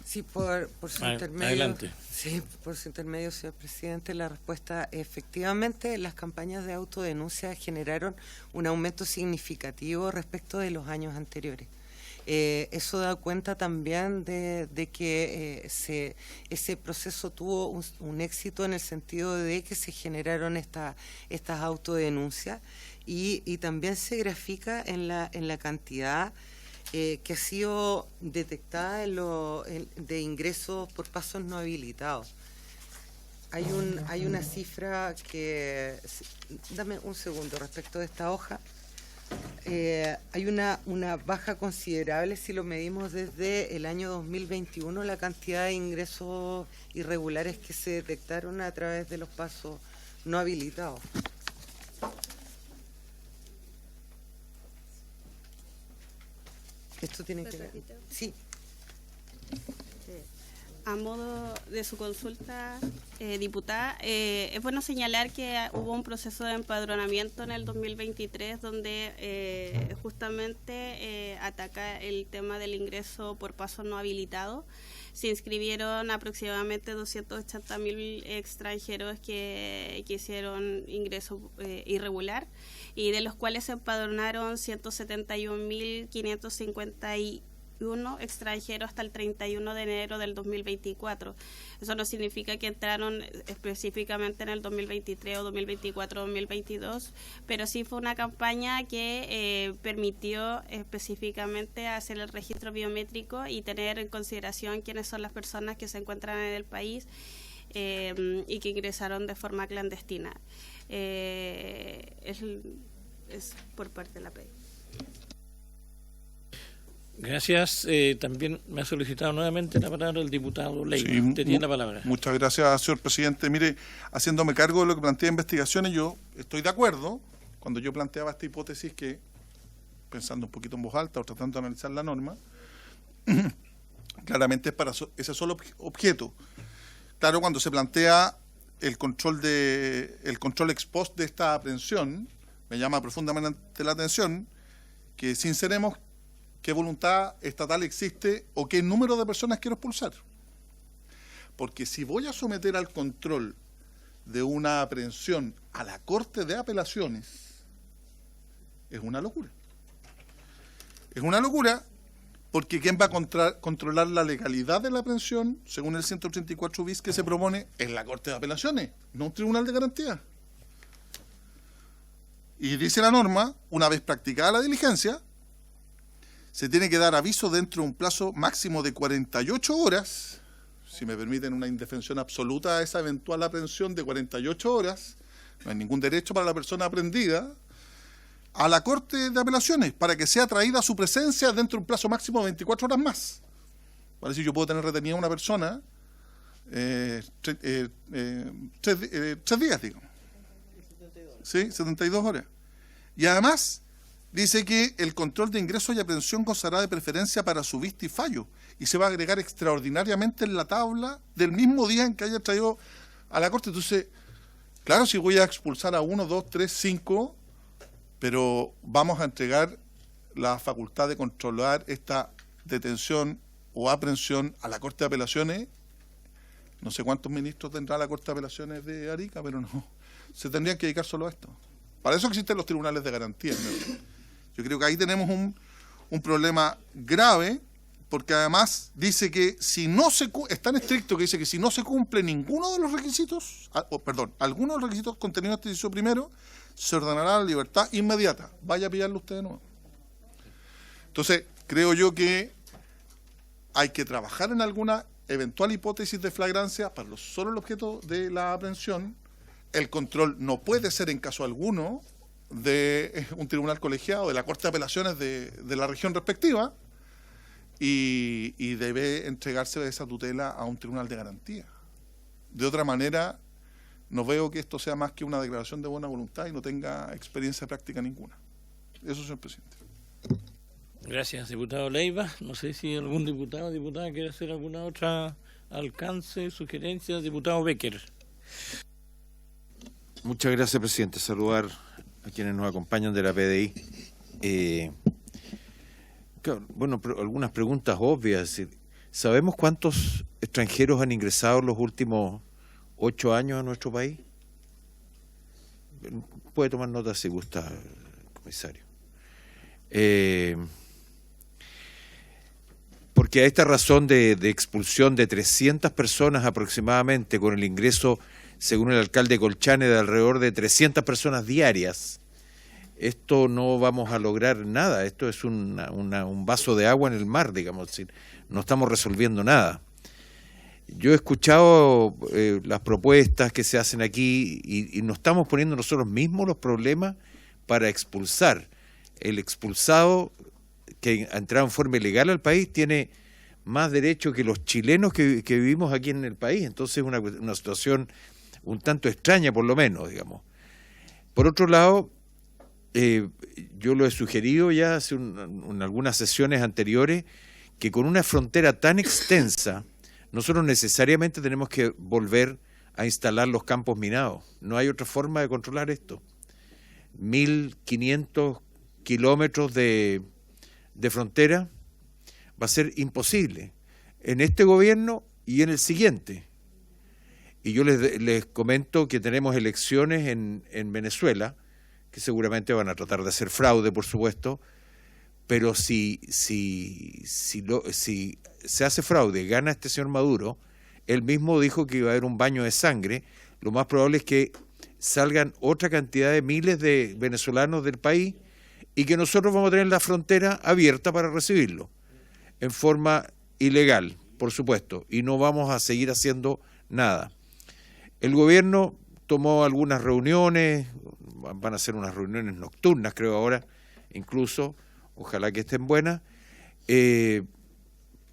Sí, por su intermedio. Adelante. Sí, por su intermedio, señor presidente, la respuesta, efectivamente, las campañas de autodenuncia generaron un aumento significativo respecto de los años anteriores. Eso da cuenta también de que ese proceso tuvo un éxito en el sentido de que se generaron estas autodenuncias y también se grafica en la cantidad que ha sido detectada de ingresos por pasos no habilitados. Hay una cifra que... Dame un segundo respecto de esta hoja. Hay una baja considerable si lo medimos desde el año 2021, la cantidad de ingresos irregulares que se detectaron a través de los pasos no habilitados. Esto tiene que ver. Sí. A modo de su consulta, diputada, es bueno señalar que hubo un proceso de empadronamiento en el 2023 donde justamente ataca el tema del ingreso por paso no habilitado. Se inscribieron aproximadamente 280.000 extranjeros que hicieron ingreso irregular y de los cuales se empadronaron 171.551 extranjeros hasta el 31 de enero del 2024. Eso no significa que entraron específicamente en el 2023 o 2024 o 2022, pero sí fue una campaña que permitió específicamente hacer el registro biométrico y tener en consideración quiénes son las personas que se encuentran en el país y que ingresaron de forma clandestina. Es por parte de la PDI. Gracias. También me ha solicitado nuevamente la palabra el diputado Leiva. Sí, Usted tiene la palabra. Muchas gracias, señor presidente. Mire, haciéndome cargo de lo que plantea investigaciones, yo estoy de acuerdo cuando yo planteaba esta hipótesis que, pensando un poquito en voz alta o tratando de analizar la norma, claramente es para ese solo objeto. Claro, cuando se plantea el control ex post de esta aprehensión, me llama profundamente la atención que sinceremos qué voluntad estatal existe o qué número de personas quiero expulsar. Porque si voy a someter al control de una aprehensión a la Corte de Apelaciones, es una locura. Es una locura porque ¿quién va a controlar la legalidad de la aprehensión, según el 134 bis que se propone? Es la Corte de Apelaciones, no un tribunal de garantía. Y dice la norma, una vez practicada la diligencia, se tiene que dar aviso dentro de un plazo máximo de 48 horas, si me permiten una indefensión absoluta a esa eventual aprehensión de 48 horas, no hay ningún derecho para la persona aprehendida, a la Corte de Apelaciones, para que sea traída a su presencia dentro de un plazo máximo de 24 horas más. Para decir, yo puedo tener retenida a una persona 3 días, digamos. ¿Sí? 72 horas. Y además dice que el control de ingreso y aprehensión gozará de preferencia para su vista y fallo, y se va a agregar extraordinariamente en la tabla del mismo día en que haya traído a la Corte. Entonces, claro, si voy a expulsar a 1, 2, 3, 5, pero vamos a entregar la facultad de controlar esta detención o aprehensión a la Corte de Apelaciones. No sé cuántos ministros tendrá la Corte de Apelaciones de Arica, pero no, se tendrían que dedicar solo a esto. Para eso existen los tribunales de garantía, ¿no? Yo creo que ahí tenemos un problema grave, porque además dice que si no se es tan estricto que dice que si no se cumple ninguno de los requisitos, alguno de los requisitos contenidos en este inciso primero, se ordenará la libertad inmediata. Vaya a pillarlo usted de nuevo. Entonces, creo yo que hay que trabajar en alguna eventual hipótesis de flagrancia para solo el objeto de la aprehensión. El control no puede ser en caso alguno de un tribunal colegiado, de la Corte de Apelaciones de la región respectiva, y debe entregarse esa tutela a un tribunal de garantía. De otra manera, no veo que esto sea más que una declaración de buena voluntad y no tenga experiencia práctica ninguna. Eso, señor presidente. Gracias, diputado Leiva. No sé si algún diputado o diputada quiere hacer alguna otra alcance, sugerencia. Diputado Becker. Muchas gracias, presidente. Saludar a quienes nos acompañan de la PDI. Bueno, algunas preguntas obvias. ¿Sabemos cuántos extranjeros han ingresado en los últimos 8 años a nuestro país? Puede tomar nota si gusta, comisario. Porque a esta razón de expulsión de 300 personas aproximadamente, con el ingreso, según el alcalde Colchane, de alrededor de 300 personas diarias, esto no vamos a lograr nada. Esto es un vaso de agua en el mar, digamos. No estamos resolviendo nada. Yo he escuchado las propuestas que se hacen aquí y nos estamos poniendo nosotros mismos los problemas para expulsar. El expulsado que ha entrado en forma ilegal al país tiene más derecho que los chilenos que vivimos aquí en el país. Entonces es una situación un tanto extraña, por lo menos, digamos. Por otro lado, yo lo he sugerido ya en algunas sesiones anteriores, que con una frontera tan extensa nosotros necesariamente tenemos que volver a instalar los campos minados. No hay otra forma de controlar esto. 1.500 kilómetros de frontera va a ser imposible en este gobierno y en el siguiente. Y yo les comento que tenemos elecciones en Venezuela, que seguramente van a tratar de hacer fraude, por supuesto, pero si se hace fraude, gana este señor Maduro, él mismo dijo que iba a haber un baño de sangre, lo más probable es que salgan otra cantidad de miles de venezolanos del país y que nosotros vamos a tener la frontera abierta para recibirlo, en forma ilegal, por supuesto, y no vamos a seguir haciendo nada. El gobierno tomó algunas reuniones, van a ser unas reuniones nocturnas, creo ahora, incluso, ojalá que estén buenas,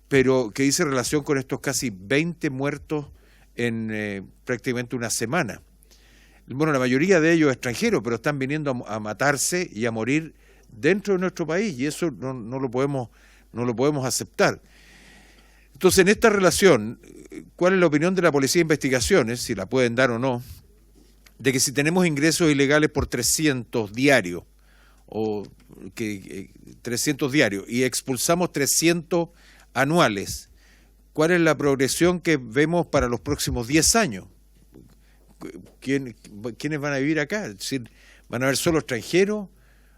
pero que dice relación con estos casi 20 muertos en prácticamente una semana. Bueno, la mayoría de ellos extranjeros, pero están viniendo a matarse y a morir dentro de nuestro país, y eso no lo podemos aceptar. Entonces, en esta relación, ¿cuál es la opinión de la Policía de Investigaciones, si la pueden dar o no, de que si tenemos ingresos ilegales por 300 diarios, o 300 diarios, y expulsamos 300 anuales, ¿cuál es la progresión que vemos para los próximos 10 años? ¿Quiénes van a vivir acá? Es decir, ¿van a haber solo extranjeros?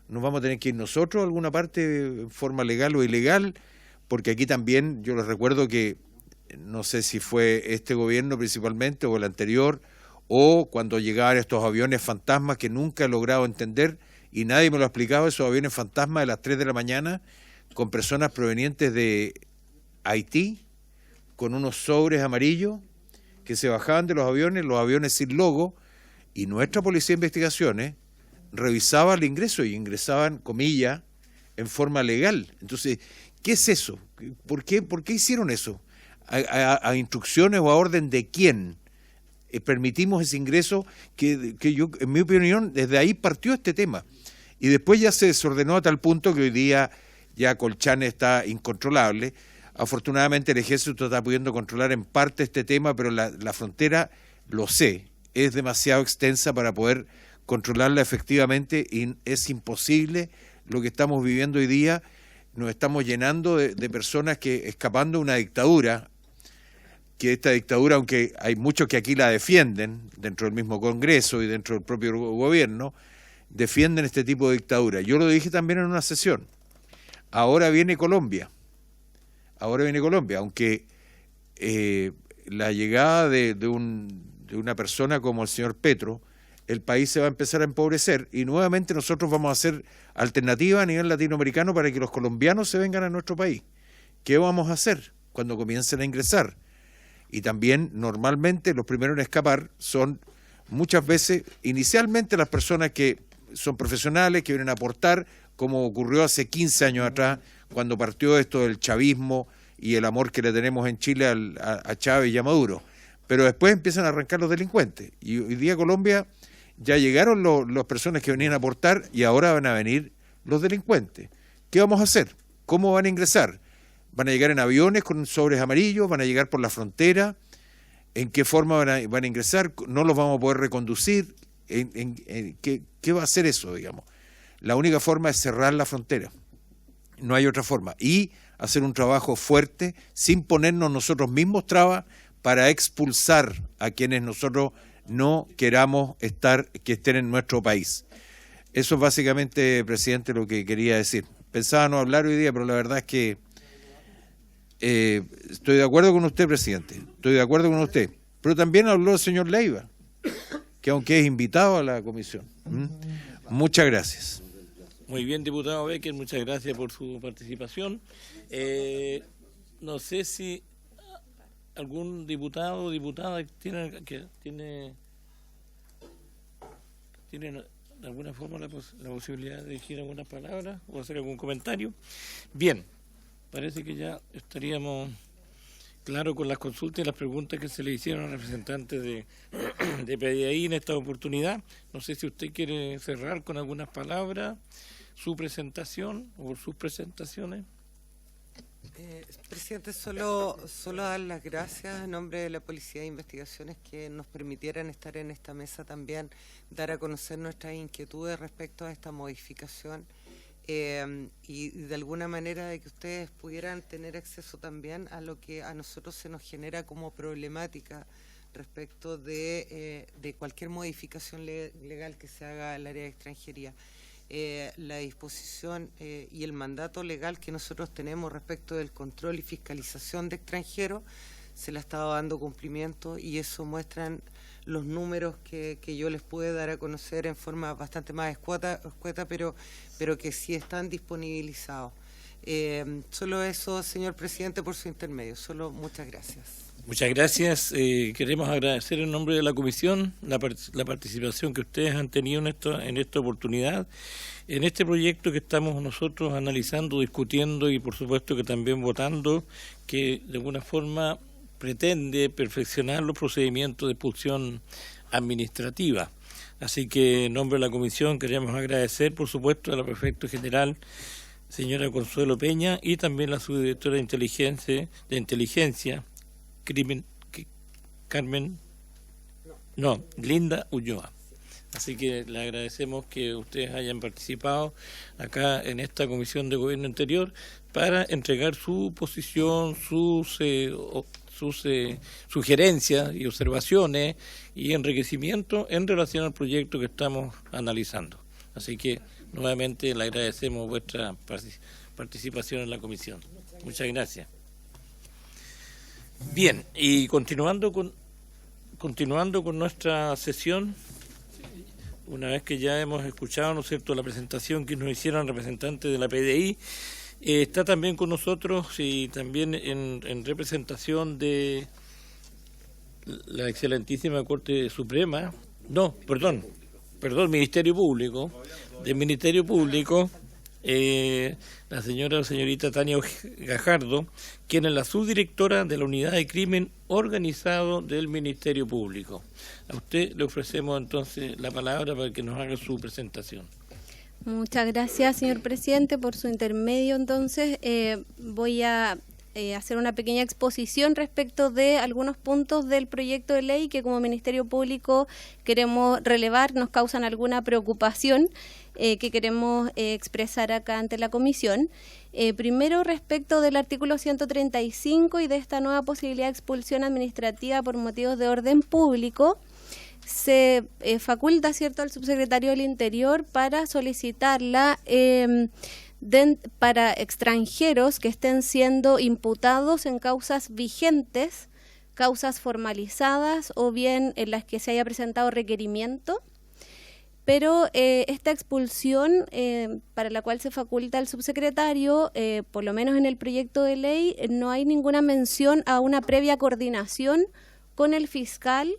¿Nos vamos a tener que ir nosotros a alguna parte en forma legal o ilegal? Porque aquí también, yo les recuerdo que, no sé si fue este gobierno principalmente o el anterior, o cuando llegaban estos aviones fantasmas que nunca he logrado entender, y nadie me lo ha explicado, esos aviones fantasmas de las 3 de la mañana, con personas provenientes de Haití, con unos sobres amarillos, que se bajaban de los aviones sin logo, y nuestra Policía de Investigaciones revisaba el ingreso y ingresaban, comillas, en forma legal. Entonces, ¿qué es eso? ¿Por qué hicieron eso? ¿A instrucciones o a orden de quién permitimos ese ingreso? Que yo, en mi opinión, desde ahí partió este tema. Y después ya se desordenó a tal punto que hoy día ya Colchane está incontrolable. Afortunadamente el Ejército está pudiendo controlar en parte este tema, pero la frontera, lo sé, es demasiado extensa para poder controlarla efectivamente y es imposible lo que estamos viviendo hoy día. Nos estamos llenando de personas que, escapando de una dictadura, que esta dictadura, aunque hay muchos que aquí la defienden, dentro del mismo Congreso y dentro del propio gobierno, defienden este tipo de dictadura. Yo lo dije también en una sesión. Ahora viene Colombia, aunque la llegada de una persona como el señor Petro, el país se va a empezar a empobrecer y nuevamente nosotros vamos a hacer alternativa a nivel latinoamericano para que los colombianos se vengan a nuestro país. ¿Qué vamos a hacer cuando comiencen a ingresar? Y también normalmente los primeros en escapar son muchas veces, inicialmente las personas que son profesionales, que vienen a aportar, como ocurrió hace 15 años atrás, cuando partió esto del chavismo y el amor que le tenemos en Chile a Chávez y a Maduro. Pero después empiezan a arrancar los delincuentes. Y hoy día Colombia ya llegaron las personas que venían a aportar y ahora van a venir los delincuentes. ¿Qué vamos a hacer? ¿Cómo van a ingresar? ¿Van a llegar en aviones con sobres amarillos? ¿Van a llegar por la frontera? ¿En qué forma van a ingresar? ¿No los vamos a poder reconducir? ¿Qué va a hacer eso, digamos? La única forma es cerrar la frontera. No hay otra forma. Y hacer un trabajo fuerte, sin ponernos nosotros mismos trabas, para expulsar a quienes nosotros no queramos que estén en nuestro país. Eso es básicamente, presidente, lo que quería decir. Pensaba no hablar hoy día, pero la verdad es que estoy de acuerdo con usted, presidente. Estoy de acuerdo con usted. Pero también habló el señor Leiva, que aunque es invitado a la comisión. Muchas gracias. Muy bien, diputado Becker, muchas gracias por su participación. No sé si algún diputado o diputada tiene de alguna forma la posibilidad de dirigir algunas palabras o hacer algún comentario. Bien, parece que ya estaríamos claros con las consultas y las preguntas que se le hicieron a representantes de PDI en esta oportunidad. No sé si usted quiere cerrar con algunas palabras su presentación o sus presentaciones. Presidente, solo dar las gracias en nombre de la Policía de Investigaciones que nos permitieran estar en esta mesa también, dar a conocer nuestras inquietudes respecto a esta modificación y de alguna manera de que ustedes pudieran tener acceso también a lo que a nosotros se nos genera como problemática respecto de cualquier modificación legal que se haga al área de extranjería. La disposición y el mandato legal que nosotros tenemos respecto del control y fiscalización de extranjeros se le ha estado dando cumplimiento y eso muestran los números que yo les pude dar a conocer en forma bastante más escueta pero que sí están disponibilizados. Solo eso, señor presidente, por su intermedio. Solo muchas gracias. Muchas gracias. Queremos agradecer en nombre de la comisión la participación que ustedes han tenido en esta oportunidad, en este proyecto que estamos nosotros analizando, discutiendo y por supuesto que también votando, que de alguna forma pretende perfeccionar los procedimientos de expulsión administrativa. Así que en nombre de la comisión queremos agradecer por supuesto a la prefecta general, señora Consuelo Peña, y también a la subdirectora de inteligencia Linda Ulloa. Así que le agradecemos que ustedes hayan participado acá en esta Comisión de Gobierno Interior para entregar su posición, sus sugerencias y observaciones y enriquecimiento en relación al proyecto que estamos analizando. Así que nuevamente le agradecemos vuestra participación en la comisión. Muchas gracias. Bien, y continuando con nuestra sesión, una vez que ya hemos escuchado, ¿no es cierto?, la presentación que nos hicieron representantes de la PDI, está también con nosotros y también en representación de la excelentísima Corte Suprema, Ministerio Público, la señorita Tania Gajardo, quien es la subdirectora de la Unidad de Crimen Organizado del Ministerio Público. A usted le ofrecemos entonces la palabra para que nos haga su presentación. Muchas gracias, señor presidente, por su intermedio. Entonces, voy a hacer una pequeña exposición respecto de algunos puntos del proyecto de ley que como Ministerio Público queremos relevar, nos causan alguna preocupación que queremos expresar acá ante la comisión. Primero, respecto del artículo 135 y de esta nueva posibilidad de expulsión administrativa por motivos de orden público, se faculta, ¿cierto?, al subsecretario del Interior para solicitarla para extranjeros que estén siendo imputados en causas vigentes, causas formalizadas o bien en las que se haya presentado requerimiento. Pero esta expulsión para la cual se faculta al subsecretario, por lo menos en el proyecto de ley, no hay ninguna mención a una previa coordinación con el fiscal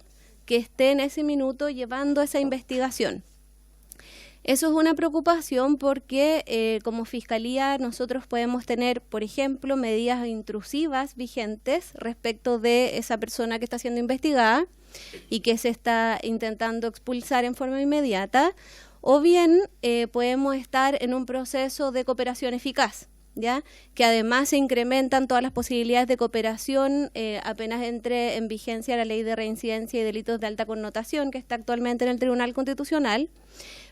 que esté en ese minuto llevando esa investigación. Eso es una preocupación porque como Fiscalía nosotros podemos tener, por ejemplo, medidas intrusivas vigentes respecto de esa persona que está siendo investigada y que se está intentando expulsar en forma inmediata, o bien podemos estar en un proceso de cooperación eficaz, ¿ya?, que además se incrementan todas las posibilidades de cooperación apenas entre en vigencia la Ley de Reincidencia y Delitos de Alta Connotación, que está actualmente en el Tribunal Constitucional.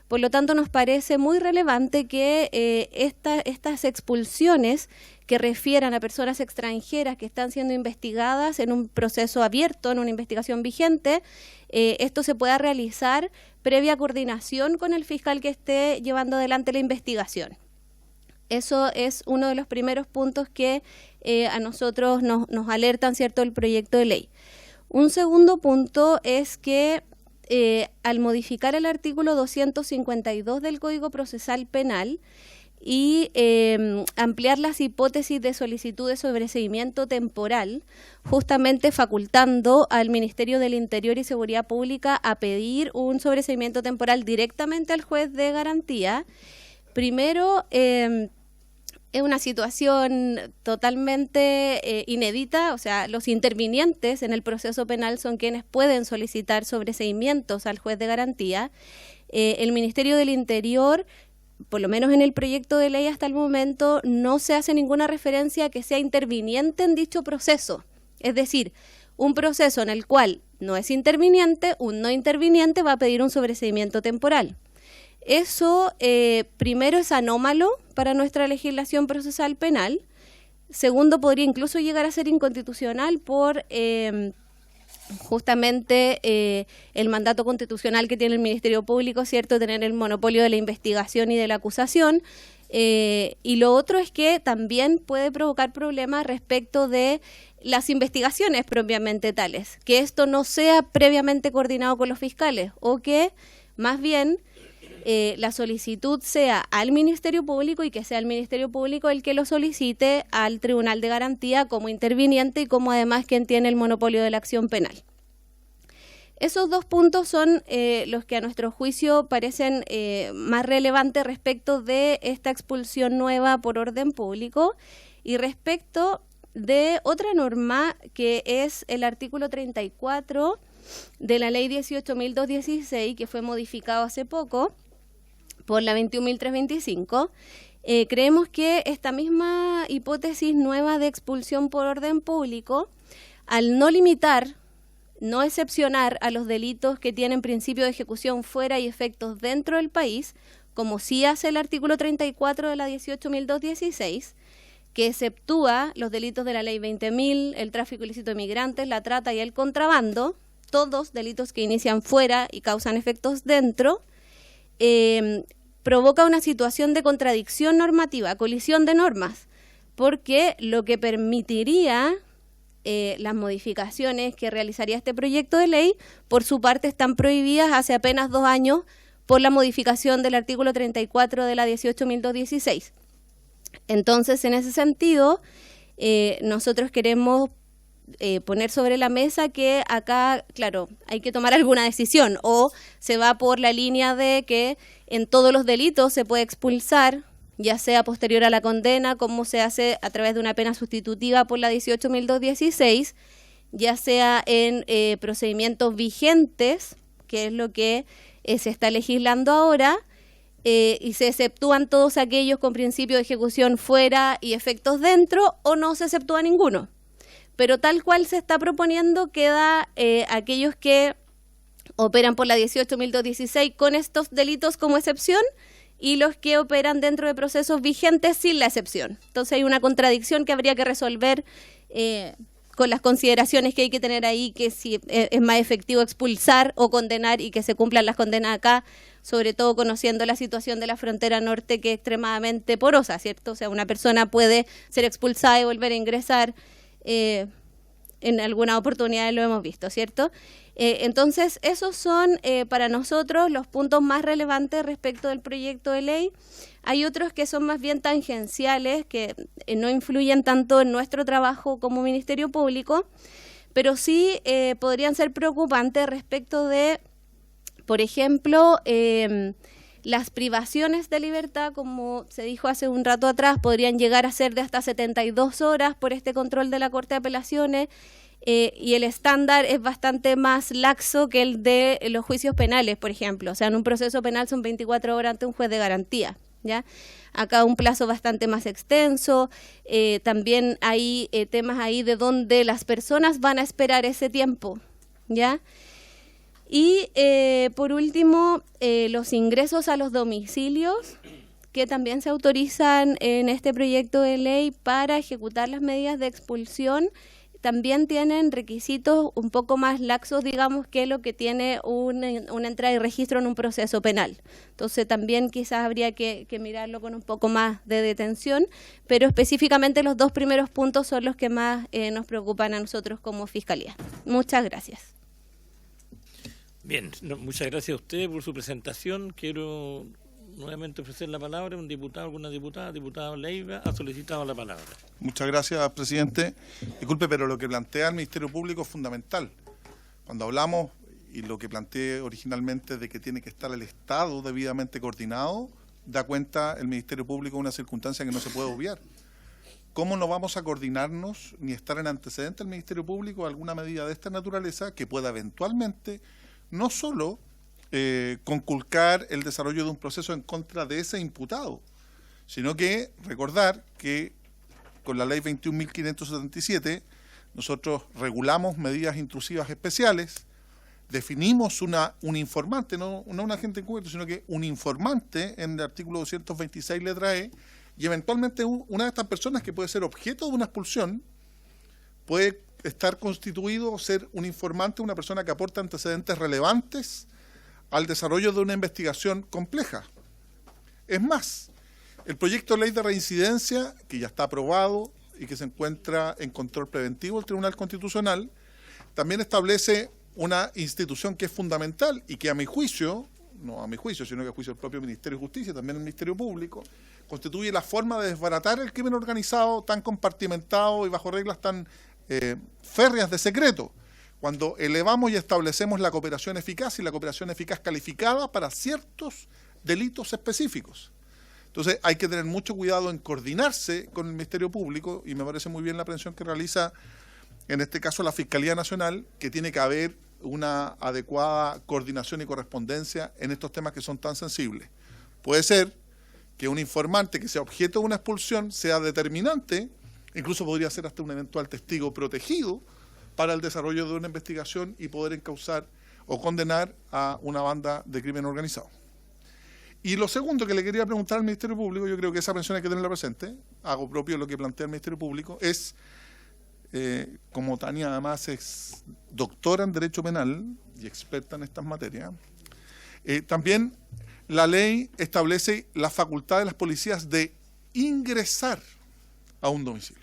Por lo tanto, nos parece muy relevante que estas expulsiones que refieran a personas extranjeras que están siendo investigadas en un proceso abierto, en una investigación vigente, esto se pueda realizar previa coordinación con el fiscal que esté llevando adelante la investigación. Eso es uno de los primeros puntos que a nosotros nos alertan, ¿cierto?, el proyecto de ley. Un segundo punto es que al modificar el artículo 252 del Código Procesal Penal y ampliar las hipótesis de solicitud de sobreseimiento temporal, justamente facultando al Ministerio del Interior y Seguridad Pública a pedir un sobreseimiento temporal directamente al juez de garantía, primero es una situación totalmente inédita, o sea, los intervinientes en el proceso penal son quienes pueden solicitar sobreseimientos al juez de garantía. El Ministerio del Interior por lo menos en el proyecto de ley hasta el momento, no se hace ninguna referencia a que sea interviniente en dicho proceso. Es decir, un proceso en el cual no es interviniente, un no interviniente va a pedir un sobreseimiento temporal. Eso, primero, es anómalo para nuestra legislación procesal penal. Segundo, podría incluso llegar a ser inconstitucional por justamente el mandato constitucional que tiene el Ministerio Público, ¿cierto?, tener el monopolio de la investigación y de la acusación. Y lo otro es que también puede provocar problemas respecto de las investigaciones propiamente tales, que esto no sea previamente coordinado con los fiscales o que más bien la solicitud sea al Ministerio Público y que sea el Ministerio Público el que lo solicite al Tribunal de Garantía como interviniente y como además quien tiene el monopolio de la acción penal. Esos dos puntos son los que a nuestro juicio parecen más relevantes respecto de esta expulsión nueva por orden público y respecto de otra norma que es el artículo 34 de la ley 18.216 que fue modificado hace poco por la 21.325. Creemos que esta misma hipótesis nueva de expulsión por orden público, al no limitar, no excepcionar a los delitos que tienen principio de ejecución fuera y efectos dentro del país, como sí hace el artículo 34 de la 18.216, que exceptúa los delitos de la ley 20.000, el tráfico ilícito de migrantes, la trata y el contrabando, todos delitos que inician fuera y causan efectos dentro, provoca una situación de contradicción normativa, colisión de normas, porque lo que permitiría las modificaciones que realizaría este proyecto de ley, por su parte están prohibidas hace apenas 2 años por la modificación del artículo 34 de la 18.216. Entonces, en ese sentido, nosotros queremos poner sobre la mesa que acá, claro, hay que tomar alguna decisión, o se va por la línea de que en todos los delitos se puede expulsar, ya sea posterior a la condena, como se hace a través de una pena sustitutiva por la 18.216, ya sea en procedimientos vigentes, que es lo que se está legislando ahora, y se exceptúan todos aquellos con principio de ejecución fuera y efectos dentro, o no se exceptúa ninguno. Pero tal cual se está proponiendo queda aquellos que operan por la 18.216 con estos delitos como excepción y los que operan dentro de procesos vigentes sin la excepción. Entonces hay una contradicción que habría que resolver con las consideraciones que hay que tener ahí, que si es más efectivo expulsar o condenar y que se cumplan las condenas acá, sobre todo conociendo la situación de la frontera norte, que es extremadamente porosa, ¿cierto? O sea, una persona puede ser expulsada y volver a ingresar, en algunas oportunidades lo hemos visto, ¿cierto? Entonces, esos son para nosotros los puntos más relevantes respecto del proyecto de ley. Hay otros que son más bien tangenciales, que no influyen tanto en nuestro trabajo como Ministerio Público, pero sí podrían ser preocupantes respecto de, por ejemplo, las privaciones de libertad, como se dijo hace un rato atrás, podrían llegar a ser de hasta 72 horas por este control de la Corte de Apelaciones, y el estándar es bastante más laxo que el de los juicios penales, por ejemplo. O sea, en un proceso penal son 24 horas ante un juez de garantía, ¿ya? Acá un plazo bastante más extenso. También hay temas ahí de donde las personas van a esperar ese tiempo, ¿ya? Y por último, los ingresos a los domicilios, que también se autorizan en este proyecto de ley para ejecutar las medidas de expulsión, también tienen requisitos un poco más laxos, digamos, que lo que tiene una entrada y registro en un proceso penal. Entonces también quizás habría que mirarlo con un poco más de detención, pero específicamente los 2 primeros puntos son los que más nos preocupan a nosotros como Fiscalía. Muchas gracias. Bien, muchas gracias a usted por su presentación. Quiero nuevamente ofrecer la palabra a un diputado, alguna diputada. Diputado Leiva ha solicitado la palabra. Muchas gracias, presidente. Disculpe, pero lo que plantea el Ministerio Público es fundamental. Cuando hablamos, y lo que planteé originalmente, de que tiene que estar el Estado debidamente coordinado, da cuenta el Ministerio Público de una circunstancia que no se puede obviar. ¿Cómo no vamos a coordinarnos ni estar en antecedente del Ministerio Público a alguna medida de esta naturaleza que pueda eventualmente no solo conculcar el desarrollo de un proceso en contra de ese imputado, sino que recordar que con la ley 21.577 nosotros regulamos medidas intrusivas especiales, definimos un informante, no un agente encubierto, sino que un informante en el artículo 226 letra E, y eventualmente una de estas personas que puede ser objeto de una expulsión puede estar constituido o ser un informante, una persona que aporta antecedentes relevantes al desarrollo de una investigación compleja. Es más, el proyecto de ley de reincidencia, que ya está aprobado y que se encuentra en control preventivo del Tribunal Constitucional, también establece una institución que es fundamental y que a mi juicio, no a mi juicio, sino que a juicio del propio Ministerio de Justicia, también el Ministerio Público, constituye la forma de desbaratar el crimen organizado tan compartimentado y bajo reglas tan férreas de secreto, cuando elevamos y establecemos la cooperación eficaz y la cooperación eficaz calificada para ciertos delitos específicos. Entonces hay que tener mucho cuidado en coordinarse con el Ministerio Público, y me parece muy bien la aprehensión que realiza en este caso la Fiscalía Nacional, que tiene que haber una adecuada coordinación y correspondencia en estos temas que son tan sensibles. Puede ser que un informante que sea objeto de una expulsión sea determinante, incluso podría ser hasta un eventual testigo protegido para el desarrollo de una investigación y poder encauzar o condenar a una banda de crimen organizado. Y lo segundo que le quería preguntar al Ministerio Público, yo creo que esa mención hay que tenerla presente, hago propio lo que plantea el Ministerio Público, es, como Tania además es doctora en Derecho Penal y experta en estas materias, también la ley establece la facultad de las policías de ingresar a un domicilio.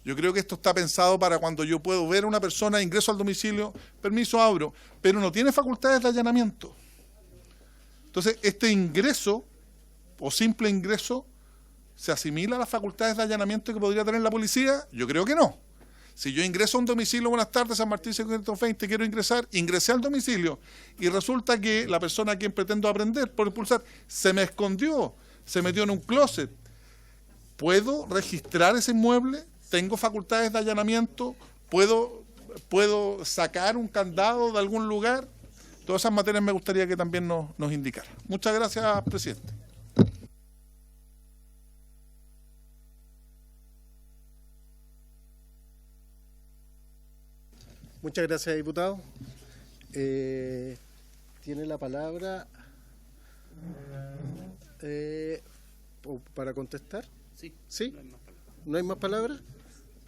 Yo creo que esto está pensado para cuando yo puedo ver a una persona, ingreso al domicilio, permiso, abro, pero no tiene facultades de allanamiento. Entonces, este ingreso o simple ingreso, ¿se asimila a las facultades de allanamiento que podría tener la policía? Yo creo que no. Si yo ingreso a un domicilio, buenas tardes, San Martín 520, quiero ingresar, ingresé al domicilio y resulta que la persona a quien pretendo aprender por expulsar se me escondió, se metió en un closet. ¿Puedo registrar ese inmueble? ¿Tengo facultades de allanamiento? ¿Puedo sacar un candado de algún lugar? Todas esas materias me gustaría que también nos indicara. Muchas gracias, presidente. Muchas gracias, diputado. Tiene la palabra para contestar. Sí. ¿Sí? ¿No hay más palabras?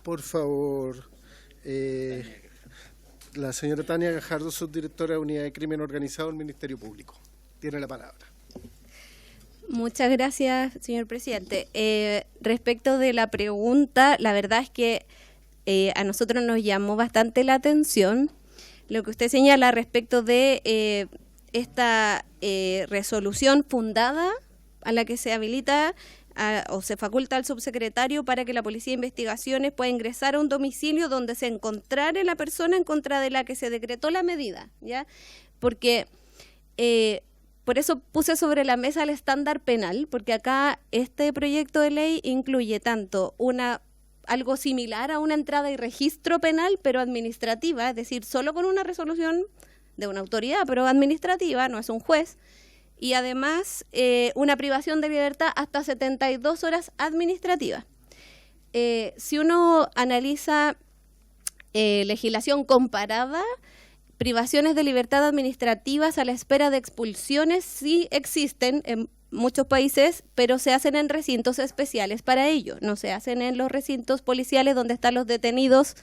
Por favor, la señora Tania Gajardo, subdirectora de Unidad de Crimen Organizado del Ministerio Público. Tiene la palabra. Muchas gracias, señor presidente. Respecto de la pregunta, la verdad es que a nosotros nos llamó bastante la atención lo que usted señala respecto de esta resolución fundada a la que se habilita o se faculta al subsecretario para que la Policía de Investigaciones pueda ingresar a un domicilio donde se encontrare la persona en contra de la que se decretó la medida, ¿ya? Porque por eso puse sobre la mesa el estándar penal, porque acá este proyecto de ley incluye tanto algo similar a una entrada y registro penal, pero administrativa, es decir, solo con una resolución de una autoridad, pero administrativa, no es un juez, y además una privación de libertad hasta 72 horas administrativa. Si uno analiza legislación comparada, privaciones de libertad administrativas a la espera de expulsiones sí existen en muchos países, pero se hacen en recintos especiales para ello, no se hacen en los recintos policiales donde están los detenidos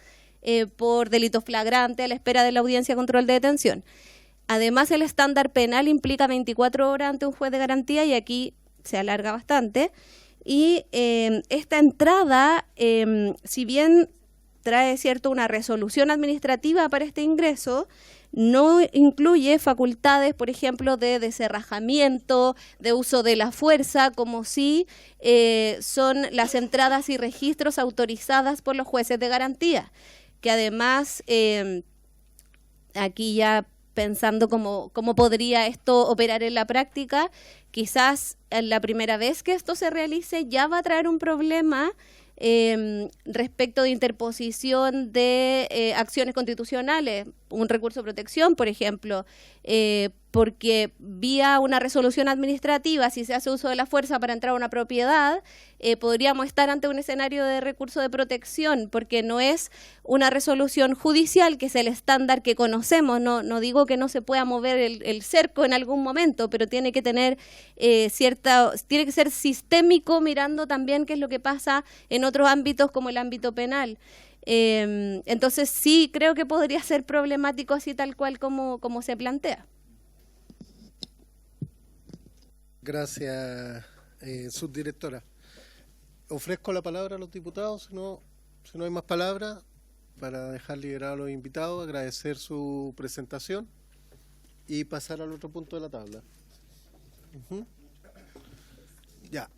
por delito flagrante a la espera de la audiencia de control de detención. Además, el estándar penal implica 24 horas ante un juez de garantía y aquí se alarga bastante. Y esta entrada, si bien trae una resolución administrativa para este ingreso, no incluye facultades, por ejemplo, de deserrajamiento, de uso de la fuerza, como si son las entradas y registros autorizadas por los jueces de garantía, que además, aquí ya pensando cómo podría esto operar en la práctica, quizás la primera vez que esto se realice ya va a traer un problema respecto de interposición de acciones constitucionales, un recurso de protección, por ejemplo, porque vía una resolución administrativa, si se hace uso de la fuerza para entrar a una propiedad, podríamos estar ante un escenario de recurso de protección, porque no es una resolución judicial, que es el estándar que conocemos. No digo que no se pueda mover el cerco en algún momento, pero tiene que tener tiene que ser sistémico, mirando también qué es lo que pasa en otros ámbitos como el ámbito penal. Entonces sí creo que podría ser problemático así tal cual como se plantea. Gracias, subdirectora. Ofrezco la palabra a los diputados, si no hay más palabras, para dejar liberados a los invitados, agradecer su presentación y pasar al otro punto de la tabla. Ya.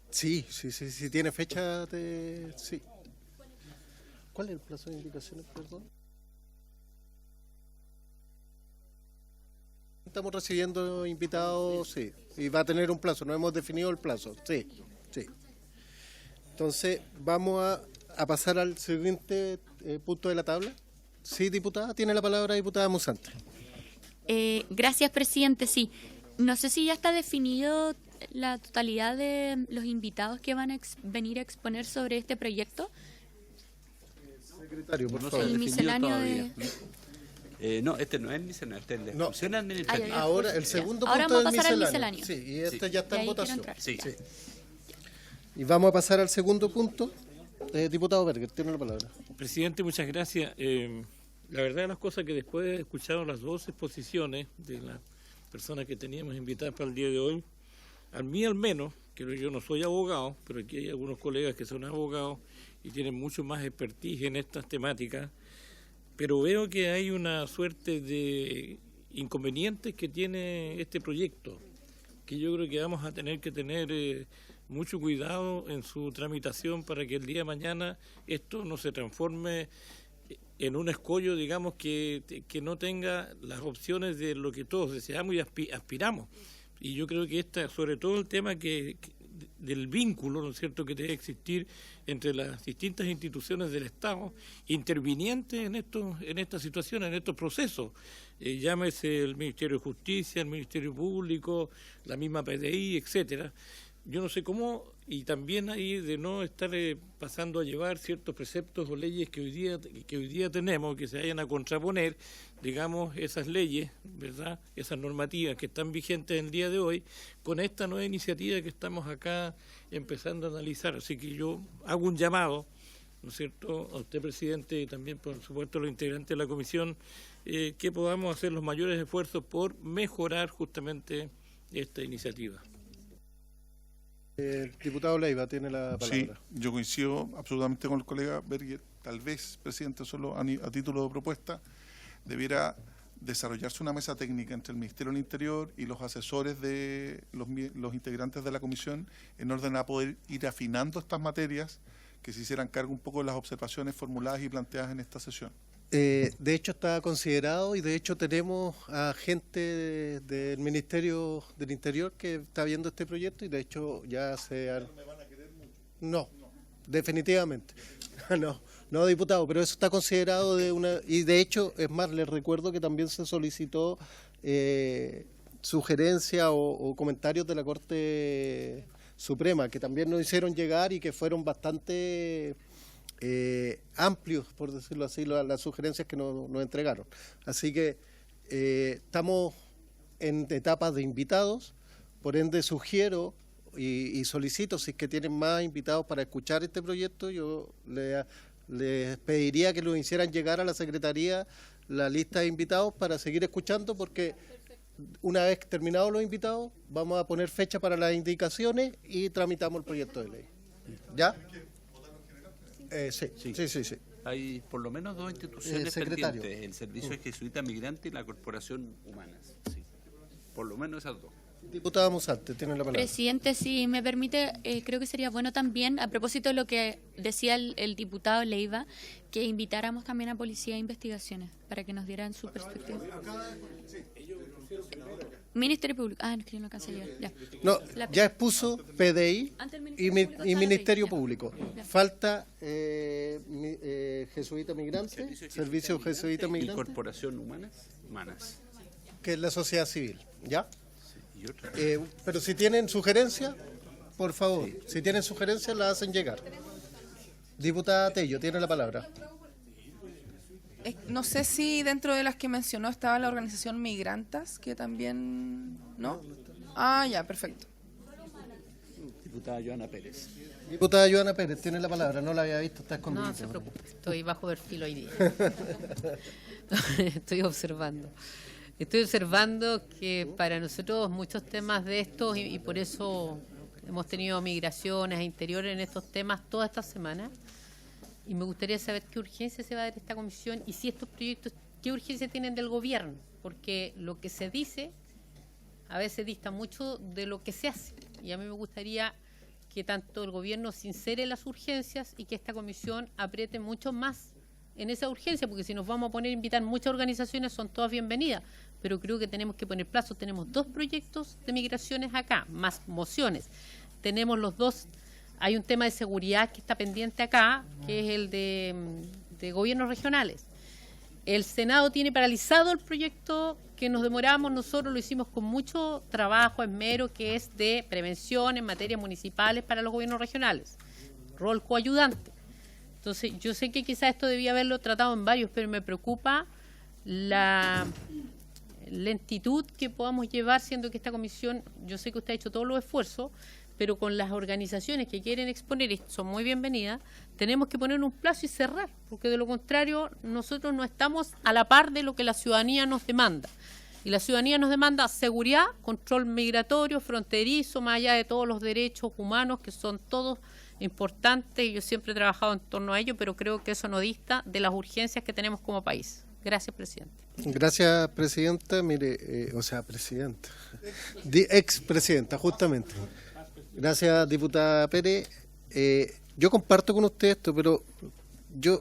Sí, tiene fecha de... Sí. ¿Cuál es el plazo de indicaciones, perdón? Estamos recibiendo invitados, sí, y va a tener un plazo, no hemos definido el plazo, sí. Entonces, vamos a pasar al siguiente punto de la tabla. Sí, diputada, tiene la palabra diputada Musante. Gracias, presidente, sí. No sé si ya está definido la totalidad de los invitados que van a venir a exponer sobre este proyecto. Secretario, por No favor. se ha El definido misceláneo todavía. de... No, este no es el misceláneo, este es el de expulsión administrativa. Ahora, el segundo Ahora punto vamos a del pasar al misceláneo. misceláneo. Sí, y este ya está Y en ahí votación. quiero entrar. Sí. Sí. Y vamos a pasar al segundo punto. Diputado Berger, tiene la palabra. Presidente, muchas gracias. La verdad de las cosas que después de escuchar las dos exposiciones de las personas que teníamos invitadas para el día de hoy, a mí al menos, que yo no soy abogado, pero aquí hay algunos colegas que son abogados y tienen mucho más expertise en estas temáticas, pero veo que hay una suerte de inconvenientes que tiene este proyecto, que yo creo que vamos a tener que tener mucho cuidado en su tramitación para que el día de mañana esto no se transforme en un escollo, digamos, que no tenga las opciones de lo que todos deseamos y aspiramos. Y yo creo que sobre todo el tema del vínculo, ¿no es cierto?, que debe existir entre las distintas instituciones del Estado intervinientes en estas situaciones, en estos procesos. Llámese el Ministerio de Justicia, el Ministerio Público, la misma PDI, etcétera. Yo no sé cómo, y también ahí de no estar pasando a llevar ciertos preceptos o leyes que hoy día tenemos, que se vayan a contraponer, digamos, esas leyes, ¿verdad?, esas normativas que están vigentes en el día de hoy, con esta nueva iniciativa que estamos acá empezando a analizar. Así que yo hago un llamado, ¿no es cierto?, a usted, presidente, y también, por supuesto, a los integrantes de la comisión, que podamos hacer los mayores esfuerzos por mejorar justamente esta iniciativa. Diputado Leiva tiene la palabra. Sí, yo coincido absolutamente con el colega Berger. Tal vez, presidente, solo a título de propuesta, debiera desarrollarse una mesa técnica entre el Ministerio del Interior y los asesores de los integrantes de la comisión, en orden a poder ir afinando estas materias, que se hicieran cargo un poco de las observaciones formuladas y planteadas en esta sesión. De hecho está considerado, y de hecho tenemos a gente del Ministerio del Interior que está viendo este proyecto, y de hecho ya se han... No, definitivamente. No, diputado, pero eso está considerado y de hecho, es más, les recuerdo que también se solicitó sugerencias o comentarios de la Corte Suprema, que también nos hicieron llegar y que fueron bastante... amplios, por decirlo así, las sugerencias que nos entregaron. Así que estamos en etapas de invitados, por ende sugiero y solicito, si es que tienen más invitados para escuchar este proyecto, yo les pediría que lo hicieran llegar a la Secretaría la lista de invitados para seguir escuchando, porque una vez terminados los invitados vamos a poner fecha para las indicaciones y tramitamos el proyecto de ley. ¿Ya? Sí. Hay por lo menos dos instituciones pendientes, el Servicio Jesuita Migrante y la Corporación Humanas. Sí. Por lo menos esas dos. Diputada Musante, tiene la palabra. Presidente, si me permite, creo que sería bueno también, a propósito de lo que decía el diputado Leiva, que invitáramos también a Policía de Investigaciones para que nos dieran su perspectiva. Ministerio Público. Ah, no, es que no alcanza a llegar. Ya. No, ya expuso PDI y Ministerio Ya. Público. Ya. Falta Jesuita Migrante, Servicio Jesuita Migrante, Incorporación Humanas. que es la sociedad civil, ¿ya? Y otra. Pero si tienen sugerencias, por favor, si tienen sugerencias, las hacen llegar. Diputada Tello, tiene la palabra. No sé si dentro de las que mencionó estaba la organización Migrantas, que también... ¿No? Ah, ya, perfecto. Diputada Joana Pérez. Diputada Joana Pérez, tiene la palabra. No la había visto, está escondida. No se preocupe, estoy bajo perfil hoy día. Estoy observando. Estoy observando que para nosotros muchos temas de estos, y por eso hemos tenido migraciones a interiores en estos temas toda esta semana, y me gustaría saber qué urgencia se va a dar esta comisión y si estos proyectos, qué urgencia tienen del gobierno, porque lo que se dice a veces dista mucho de lo que se hace, y a mí me gustaría que tanto el gobierno sincere las urgencias y que esta comisión apriete mucho más en esa urgencia, porque si nos vamos a poner a invitar muchas organizaciones son todas bienvenidas, pero creo que tenemos que poner plazos. Tenemos 2 proyectos de migraciones acá, más mociones. Tenemos los 2, hay un tema de seguridad que está pendiente acá, que es el de gobiernos regionales. El Senado tiene paralizado el proyecto que nos demoramos, nosotros lo hicimos con mucho trabajo, esmero, que es de prevención en materias municipales para los gobiernos regionales, rol coayudante. Entonces, yo sé que quizás esto debía haberlo tratado en varios, pero me preocupa la lentitud que podamos llevar, siendo que esta comisión, yo sé que usted ha hecho todos los esfuerzos, pero con las organizaciones que quieren exponer, y son muy bienvenidas, tenemos que poner un plazo y cerrar, porque de lo contrario nosotros no estamos a la par de lo que la ciudadanía nos demanda. Y la ciudadanía nos demanda seguridad, control migratorio, fronterizo, más allá de todos los derechos humanos, que son todos importantes, y yo siempre he trabajado en torno a ello, pero creo que eso no dista de las urgencias que tenemos como país. Gracias, presidente. Gracias, presidenta. Mire, presidenta. Expresidenta, justamente. Gracias, diputada Pérez. Yo comparto con usted esto, pero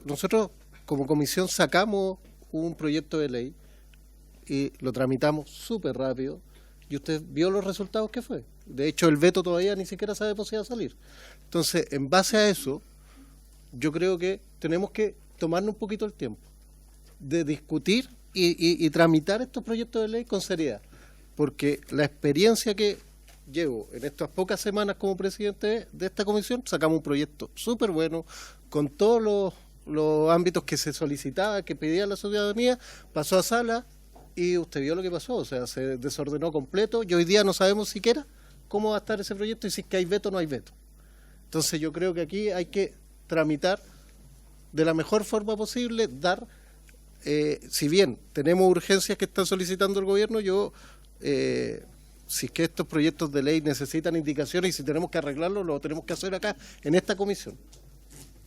nosotros como comisión sacamos un proyecto de ley y lo tramitamos súper rápido, y usted vio los resultados que fue. De hecho, el veto todavía ni siquiera sabemos si va a salir. Entonces, en base a eso, yo creo que tenemos que tomarnos un poquito el tiempo de discutir y tramitar estos proyectos de ley con seriedad, porque la experiencia que llevo en estas pocas semanas como presidente de esta comisión, sacamos un proyecto súper bueno, con todos los ámbitos que se solicitaba, que pedía la ciudadanía, pasó a sala, y usted vio lo que pasó, o sea, se desordenó completo, y hoy día no sabemos siquiera cómo va a estar ese proyecto, y si es que hay veto o no hay veto. Entonces yo creo que aquí hay que tramitar de la mejor forma posible, si bien tenemos urgencias que están solicitando el gobierno, si es que estos proyectos de ley necesitan indicaciones y si tenemos que arreglarlo, lo tenemos que hacer acá, en esta comisión.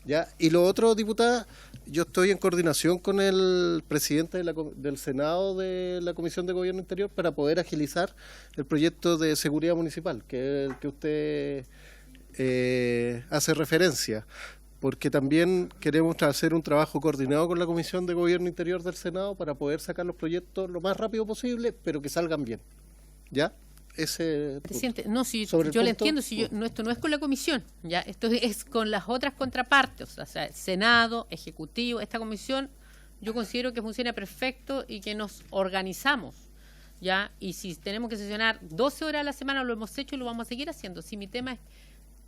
¿Ya? Y lo otro, diputada, yo estoy en coordinación con el presidente del Senado de la Comisión de Gobierno Interior para poder agilizar el proyecto de seguridad municipal, que es el que usted hace referencia, porque también queremos hacer un trabajo coordinado con la Comisión de Gobierno Interior del Senado para poder sacar los proyectos lo más rápido posible, pero que salgan bien. ¿Ya? Ese presidente, no, si yo le entiendo, si esto no es con la comisión, ya, esto es con las otras contrapartes, o sea, el Senado, Ejecutivo, esta comisión, yo considero que funciona perfecto y que nos organizamos, ya, y si tenemos que sesionar 12 horas a la semana, lo hemos hecho y lo vamos a seguir haciendo. Si mi tema es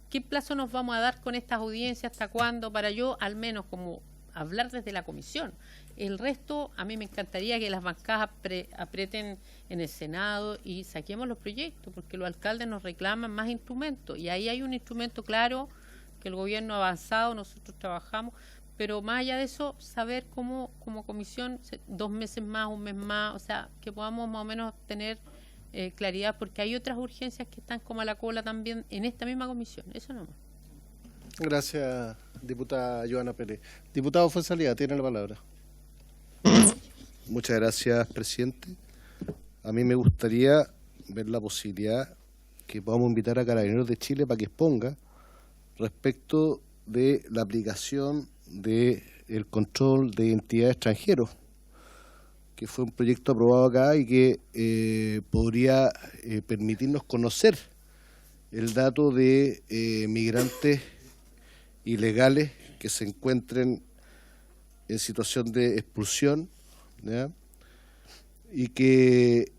qué plazo nos vamos a dar con estas audiencias, hasta cuándo, para yo al menos como hablar desde la comisión. El resto, a mí me encantaría que las bancadas aprieten en el Senado y saquemos los proyectos, porque los alcaldes nos reclaman más instrumentos, y ahí hay un instrumento claro que el gobierno ha avanzado, nosotros trabajamos, pero más allá de eso, saber cómo como comisión, 2 meses más, 1 mes más, o sea, que podamos más o menos tener claridad, porque hay otras urgencias que están como a la cola también en esta misma comisión, eso nomás. Gracias, diputada Joana Pérez. Diputado Fuenzalía, tiene la palabra. Muchas gracias, presidente. A mí me gustaría ver la posibilidad que podamos invitar a Carabineros de Chile para que exponga respecto de la aplicación del control de identidad de extranjeros, que fue un proyecto aprobado acá y que podría permitirnos conocer el dato de migrantes ilegales que se encuentren en situación de expulsión, ¿ya? Y que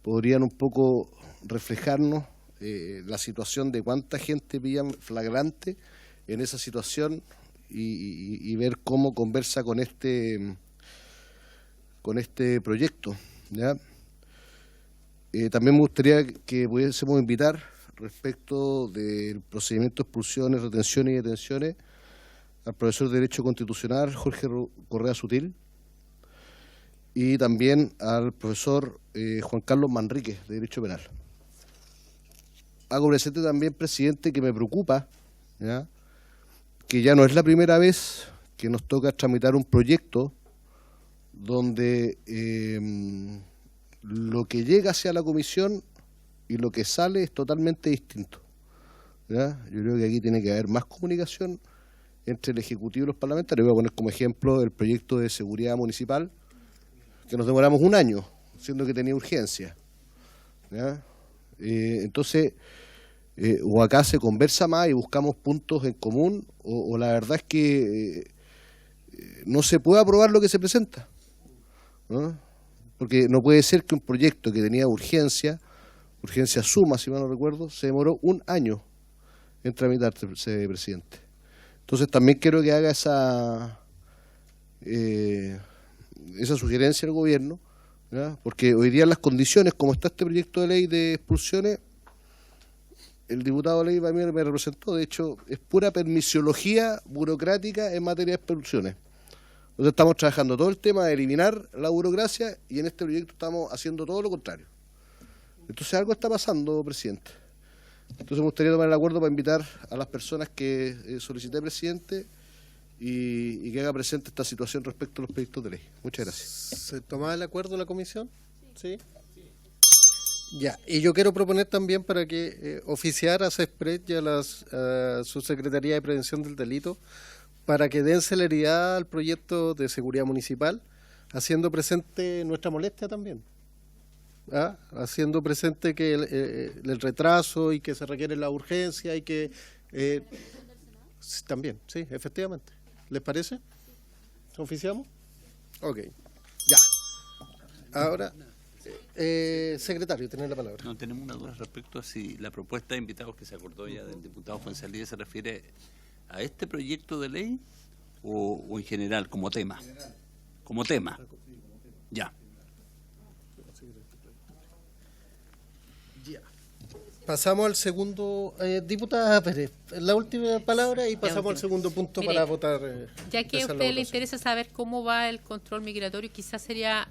podrían un poco reflejarnos la situación de cuánta gente pillan flagrante en esa situación y ver cómo conversa con este proyecto, ¿ya? También me gustaría que pudiésemos invitar respecto del procedimiento de expulsiones, retenciones y detenciones al profesor de Derecho Constitucional Jorge Correa Sutil y también al profesor Juan Carlos Manríquez de Derecho Penal. Hago presente también, presidente, que me preocupa, ¿ya?, que ya no es la primera vez que nos toca tramitar un proyecto donde lo que llega hacia la comisión y lo que sale es totalmente distinto, ¿ya? Yo creo que aquí tiene que haber más comunicación entre el Ejecutivo y los parlamentarios. Voy a poner como ejemplo el proyecto de seguridad municipal, que nos demoramos un año, siendo que tenía urgencia, ¿ya? Entonces, o acá se conversa más y buscamos puntos en común, o la verdad es que no se puede aprobar lo que se presenta, ¿no? Porque no puede ser que un proyecto que tenía urgencia suma, si mal no recuerdo, se demoró un año en tramitarse, presidente. Entonces también quiero que haga esa sugerencia al gobierno, ¿ya? Porque hoy día las condiciones, como está este proyecto de ley de expulsiones, el diputado Ley para mí me representó, de hecho, es pura permisiología burocrática en materia de expulsiones. Entonces estamos trabajando todo el tema de eliminar la burocracia y en este proyecto estamos haciendo todo lo contrario. Entonces algo está pasando, presidente. Entonces me gustaría tomar el acuerdo para invitar a las personas que solicité, presidente, y que haga presente esta situación respecto a los proyectos de ley. Muchas gracias. ¿Se toma el acuerdo la comisión? Sí. Ya, y yo quiero proponer también para que oficiar a CESPRED y a la Subsecretaría de Prevención del Delito para que den celeridad al proyecto de seguridad municipal, haciendo presente nuestra molestia también. ¿Ah? Haciendo presente que el retraso y que se requiere la urgencia y que también, sí, efectivamente. ¿Les parece? ¿Oficiamos? Ok, ya. Ahora, secretario, tiene la palabra. No, tenemos una duda respecto a si la propuesta de invitados que se acordó ya del diputado Fuenzalía se refiere a este proyecto de ley o en general, como tema. Como tema. Ya. Pasamos al segundo, diputada Pérez, la última palabra y pasamos al segundo punto. Mire, para votar. Ya que a usted le interesa saber cómo va el control migratorio, quizás sería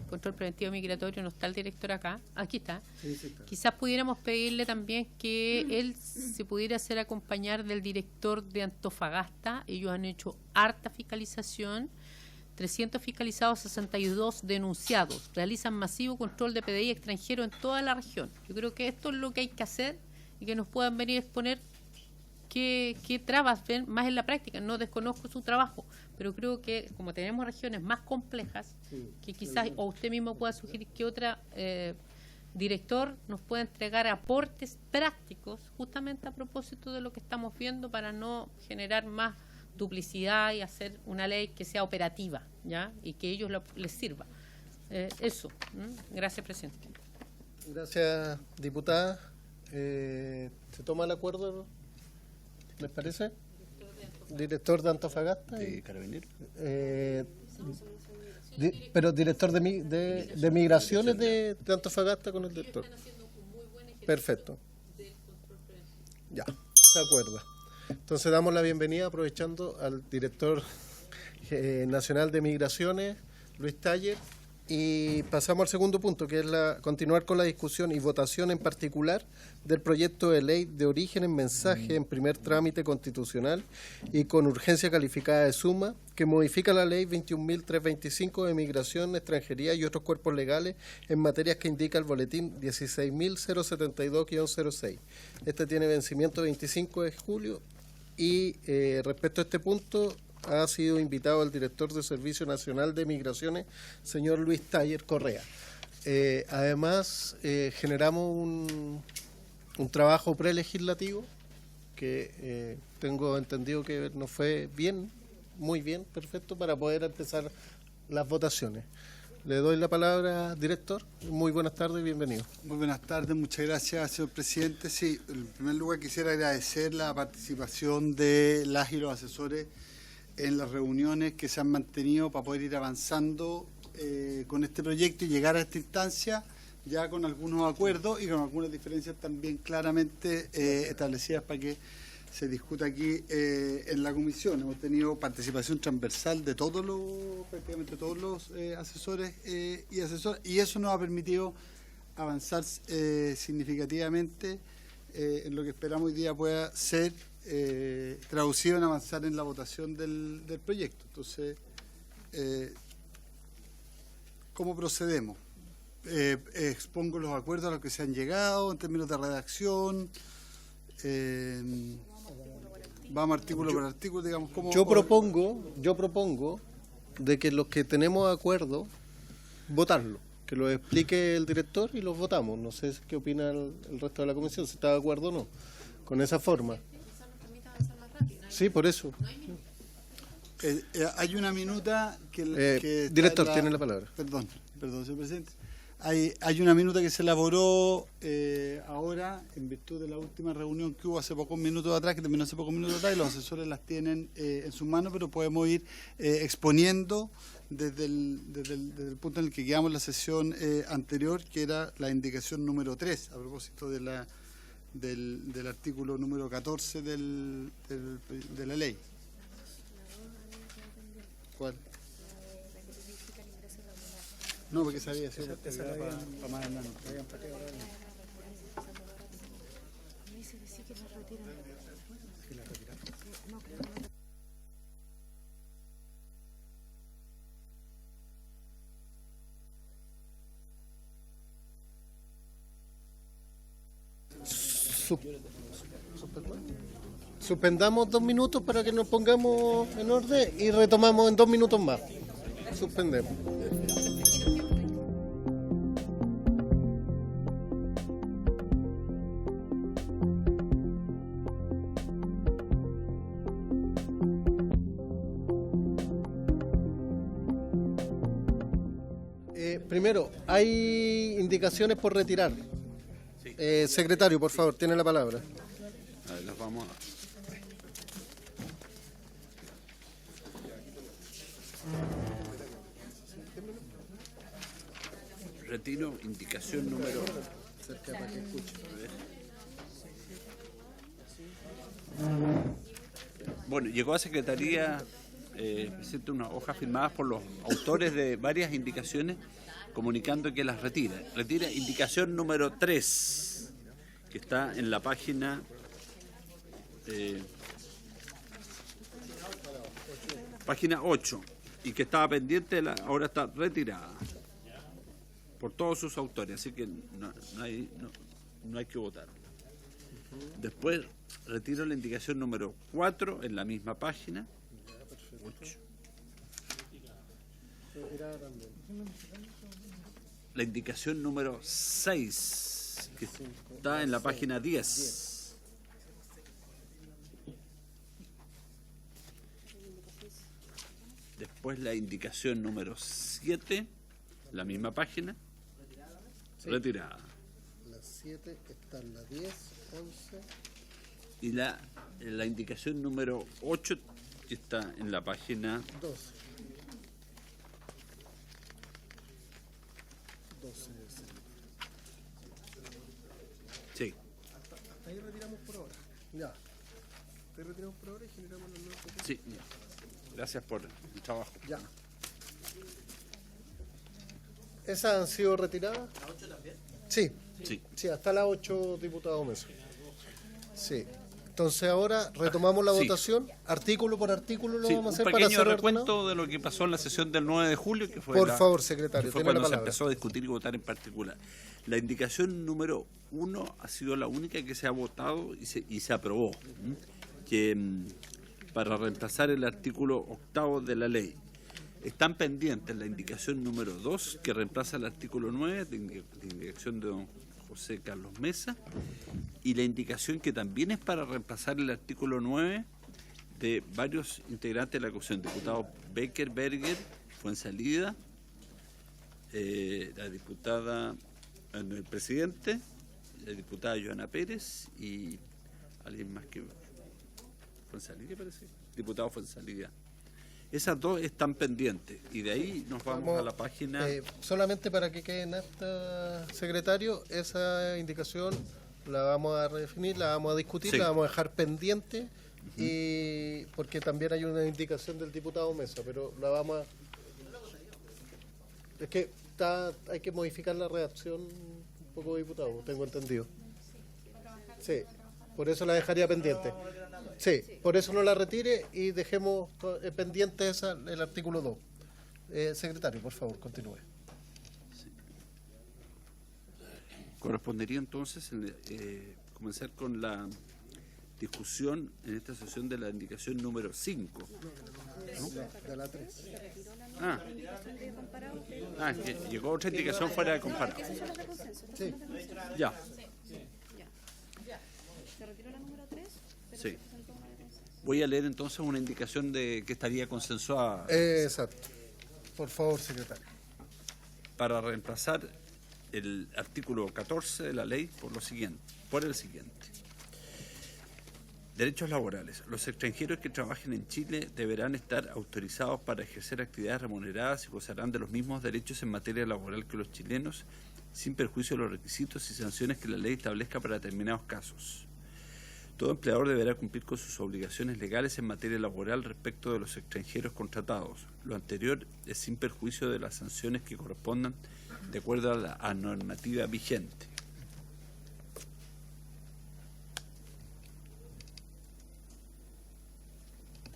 control preventivo migratorio, no está el director acá, aquí está. Sí, sí está. Quizás pudiéramos pedirle también que él se pudiera hacer acompañar del director de Antofagasta. Ellos han hecho harta fiscalización. 300 fiscalizados, 62 denunciados. Realizan masivo control de PDI extranjero en toda la región. Yo creo que esto es lo que hay que hacer y que nos puedan venir a exponer qué trabas ven más en la práctica. No desconozco su trabajo, pero creo que como tenemos regiones más complejas, que quizás, o usted mismo pueda sugerir que otra director nos pueda entregar aportes prácticos justamente a propósito de lo que estamos viendo para no generar más duplicidad y hacer una ley que sea operativa, ¿ya? Y que ellos les sirva. Eso. Gracias, presidente. Gracias, diputada. ¿Se toma el acuerdo? ¿Les parece? Director de Antofagasta. ¿De Carabineros? Pero director de Migraciones de Antofagasta con el director. Perfecto. Ya, se acuerda. Entonces damos la bienvenida, aprovechando, al director nacional de Migraciones, Luis Taller, y pasamos al segundo punto, que es continuar con la discusión y votación en particular del proyecto de ley de origen en mensaje en primer trámite constitucional y con urgencia calificada de suma, que modifica la ley 21.325 de Migración, Extranjería y otros cuerpos legales en materias que indica el boletín 16.072-06. Este tiene vencimiento 25 de julio y respecto a este punto ha sido invitado el director del Servicio Nacional de Migraciones, señor Luis Taller Correa. Además, generamos un trabajo prelegislativo que tengo entendido que nos fue bien, muy bien, perfecto, para poder empezar las votaciones. Le doy la palabra, director. Muy buenas tardes y bienvenido. Muy buenas tardes, muchas gracias, señor presidente. Sí, en primer lugar quisiera agradecer la participación de las y los asesores en las reuniones que se han mantenido para poder ir avanzando con este proyecto y llegar a esta instancia ya con algunos acuerdos y con algunas diferencias también claramente establecidas para que se discuta aquí en la comisión. Hemos tenido participación transversal de prácticamente todos los asesores y asesoras, y eso nos ha permitido avanzar significativamente en lo que esperamos hoy día pueda ser traducido en avanzar en la votación del proyecto. Entonces, ¿cómo procedemos? Expongo los acuerdos a los que se han llegado en términos de redacción. Vamos artículo por artículo, digamos. Yo propongo de que los que tenemos acuerdo, votarlo, que lo explique el director y los votamos. No sé qué opina el resto de la comisión, si está de acuerdo o no, con esa forma. Sí, por eso. Hay una minuta que director, tiene la palabra. Perdón, señor presidente. Hay una minuta que se elaboró ahora en virtud de la última reunión que hubo hace pocos minutos atrás, que terminó hace pocos minutos atrás, y los asesores las tienen en sus manos, pero podemos ir exponiendo desde el punto en el que quedamos la sesión anterior, que era la indicación número 3, a propósito del artículo número 14 de la ley. ¿Cuál? No, porque sabía sido para más adelante. Suspendamos 2 minutos para que nos pongamos en orden y retomamos en 2 minutos más. Suspendemos. Primero, hay indicaciones por retirar. Sí. Secretario, por favor, tiene la palabra. A ver, las vamos a... Retiro indicación número... Bueno, llegó a Secretaría presenta una hoja firmada por los autores de varias indicaciones comunicando que las retira. Retira indicación número 3, que está en la página... página 8, y que estaba pendiente, ahora está retirada por todos sus autores, así que no hay que votar. Después retiro la indicación número 4 en la misma página. 8. La indicación número 6, que está en la página 10. Después la indicación número 7, la misma página, retirada. La 7 está en la 10, 11. Y la indicación número 8 está en la página 12. 12. Sí. Ahí retiramos por ahora. Ya. Ahí retiramos por ahora y generamos los nuevos. Sí. Gracias por el trabajo. Ya. ¿Esas han sido retiradas? ¿La 8 también? Sí. Sí, hasta la 8, diputado Mesa. Sí. Entonces ahora retomamos la votación, artículo por artículo lo vamos a hacer para hacer un pequeño recuento de lo que pasó en la sesión del 9 de julio, que fue, por favor, secretario, que fue cuando se empezó a discutir y votar en particular. La indicación número 1 ha sido la única que se ha votado y se aprobó, que para reemplazar el artículo 8º de la ley. Están pendientes la indicación número 2, que reemplaza el artículo 9, de indicación de don José Carlos Mesa, y la indicación que también es para reemplazar el artículo 9 de varios integrantes de la comisión, diputado Becker, Berger, Fuensalida, la diputada, el presidente, la diputada Joana Pérez y alguien más que Fuensalida, parece, diputado Fuensalida. Esas dos están pendientes y de ahí nos vamos a la página. Solamente para que quede en acta, secretario, esa indicación la vamos a redefinir, la vamos a discutir, Sí. la vamos a dejar pendiente, y porque también hay una indicación del diputado Mesa, pero la vamos a... Es que hay que modificar la redacción un poco, diputado, tengo entendido. Sí, por eso la dejaría pendiente. Sí, por eso no la retire y dejemos pendiente el artículo 2. Secretario, por favor, continúe. Correspondería entonces comenzar con la discusión en esta sesión de la indicación número 5. ¿No? De la 3. Que llegó otra indicación fuera de comparado. Sí. Ya. ¿Se retiró la número 3? Sí. Voy a leer entonces una indicación de que estaría consensuada. Exacto. Por favor, secretario. Para reemplazar el artículo 14 de la ley por el siguiente. Derechos laborales. Los extranjeros que trabajen en Chile deberán estar autorizados para ejercer actividades remuneradas y gozarán de los mismos derechos en materia laboral que los chilenos, sin perjuicio de los requisitos y sanciones que la ley establezca para determinados casos. Todo empleador deberá cumplir con sus obligaciones legales en materia laboral respecto de los extranjeros contratados. Lo anterior es sin perjuicio de las sanciones que correspondan de acuerdo a la normativa vigente.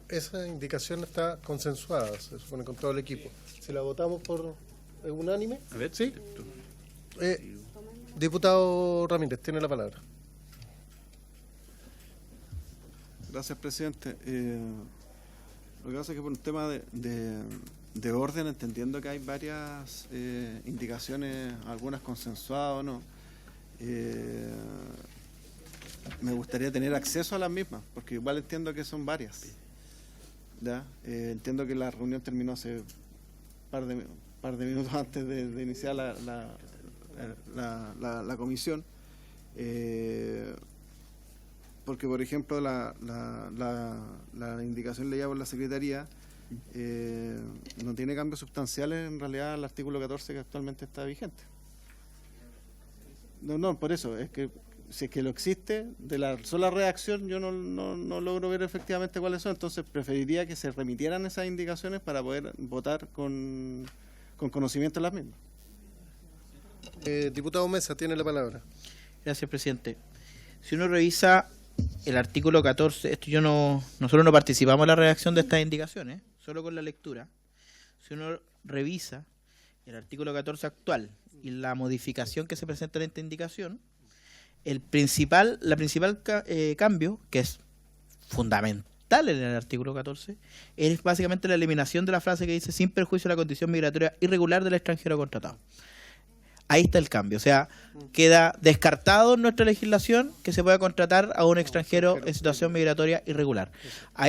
Esa indicación está consensuada, se supone, con todo el equipo. Si la votamos por unánime. A ver, ¿sí? Diputado Ramírez, tiene la palabra. Gracias, presidente. Lo que pasa es que por un tema de orden, entendiendo que hay varias indicaciones, algunas consensuadas o no, me gustaría tener acceso a las mismas, porque igual entiendo que son varias. ¿Ya? Entiendo que la reunión terminó hace par de minutos antes de iniciar la comisión. Porque, por ejemplo, la indicación leída por la Secretaría no tiene cambios sustanciales en realidad al artículo 14 que actualmente está vigente. No, por eso, es que si es que lo existe, de la sola redacción yo no logro ver efectivamente cuáles son, entonces preferiría que se remitieran esas indicaciones para poder votar con conocimiento de las mismas. Diputado Mesa, tiene la palabra. Gracias, presidente. Si uno revisa el artículo 14, nosotros no participamos en la redacción de estas indicaciones, solo con la lectura. Si uno revisa el artículo 14 actual y la modificación que se presenta en esta indicación, la principal cambio, que es fundamental en el artículo 14, es básicamente la eliminación de la frase que dice sin perjuicio de la condición migratoria irregular del extranjero contratado. Ahí está el cambio, o sea, queda descartado en nuestra legislación que se pueda contratar a un extranjero en situación migratoria irregular.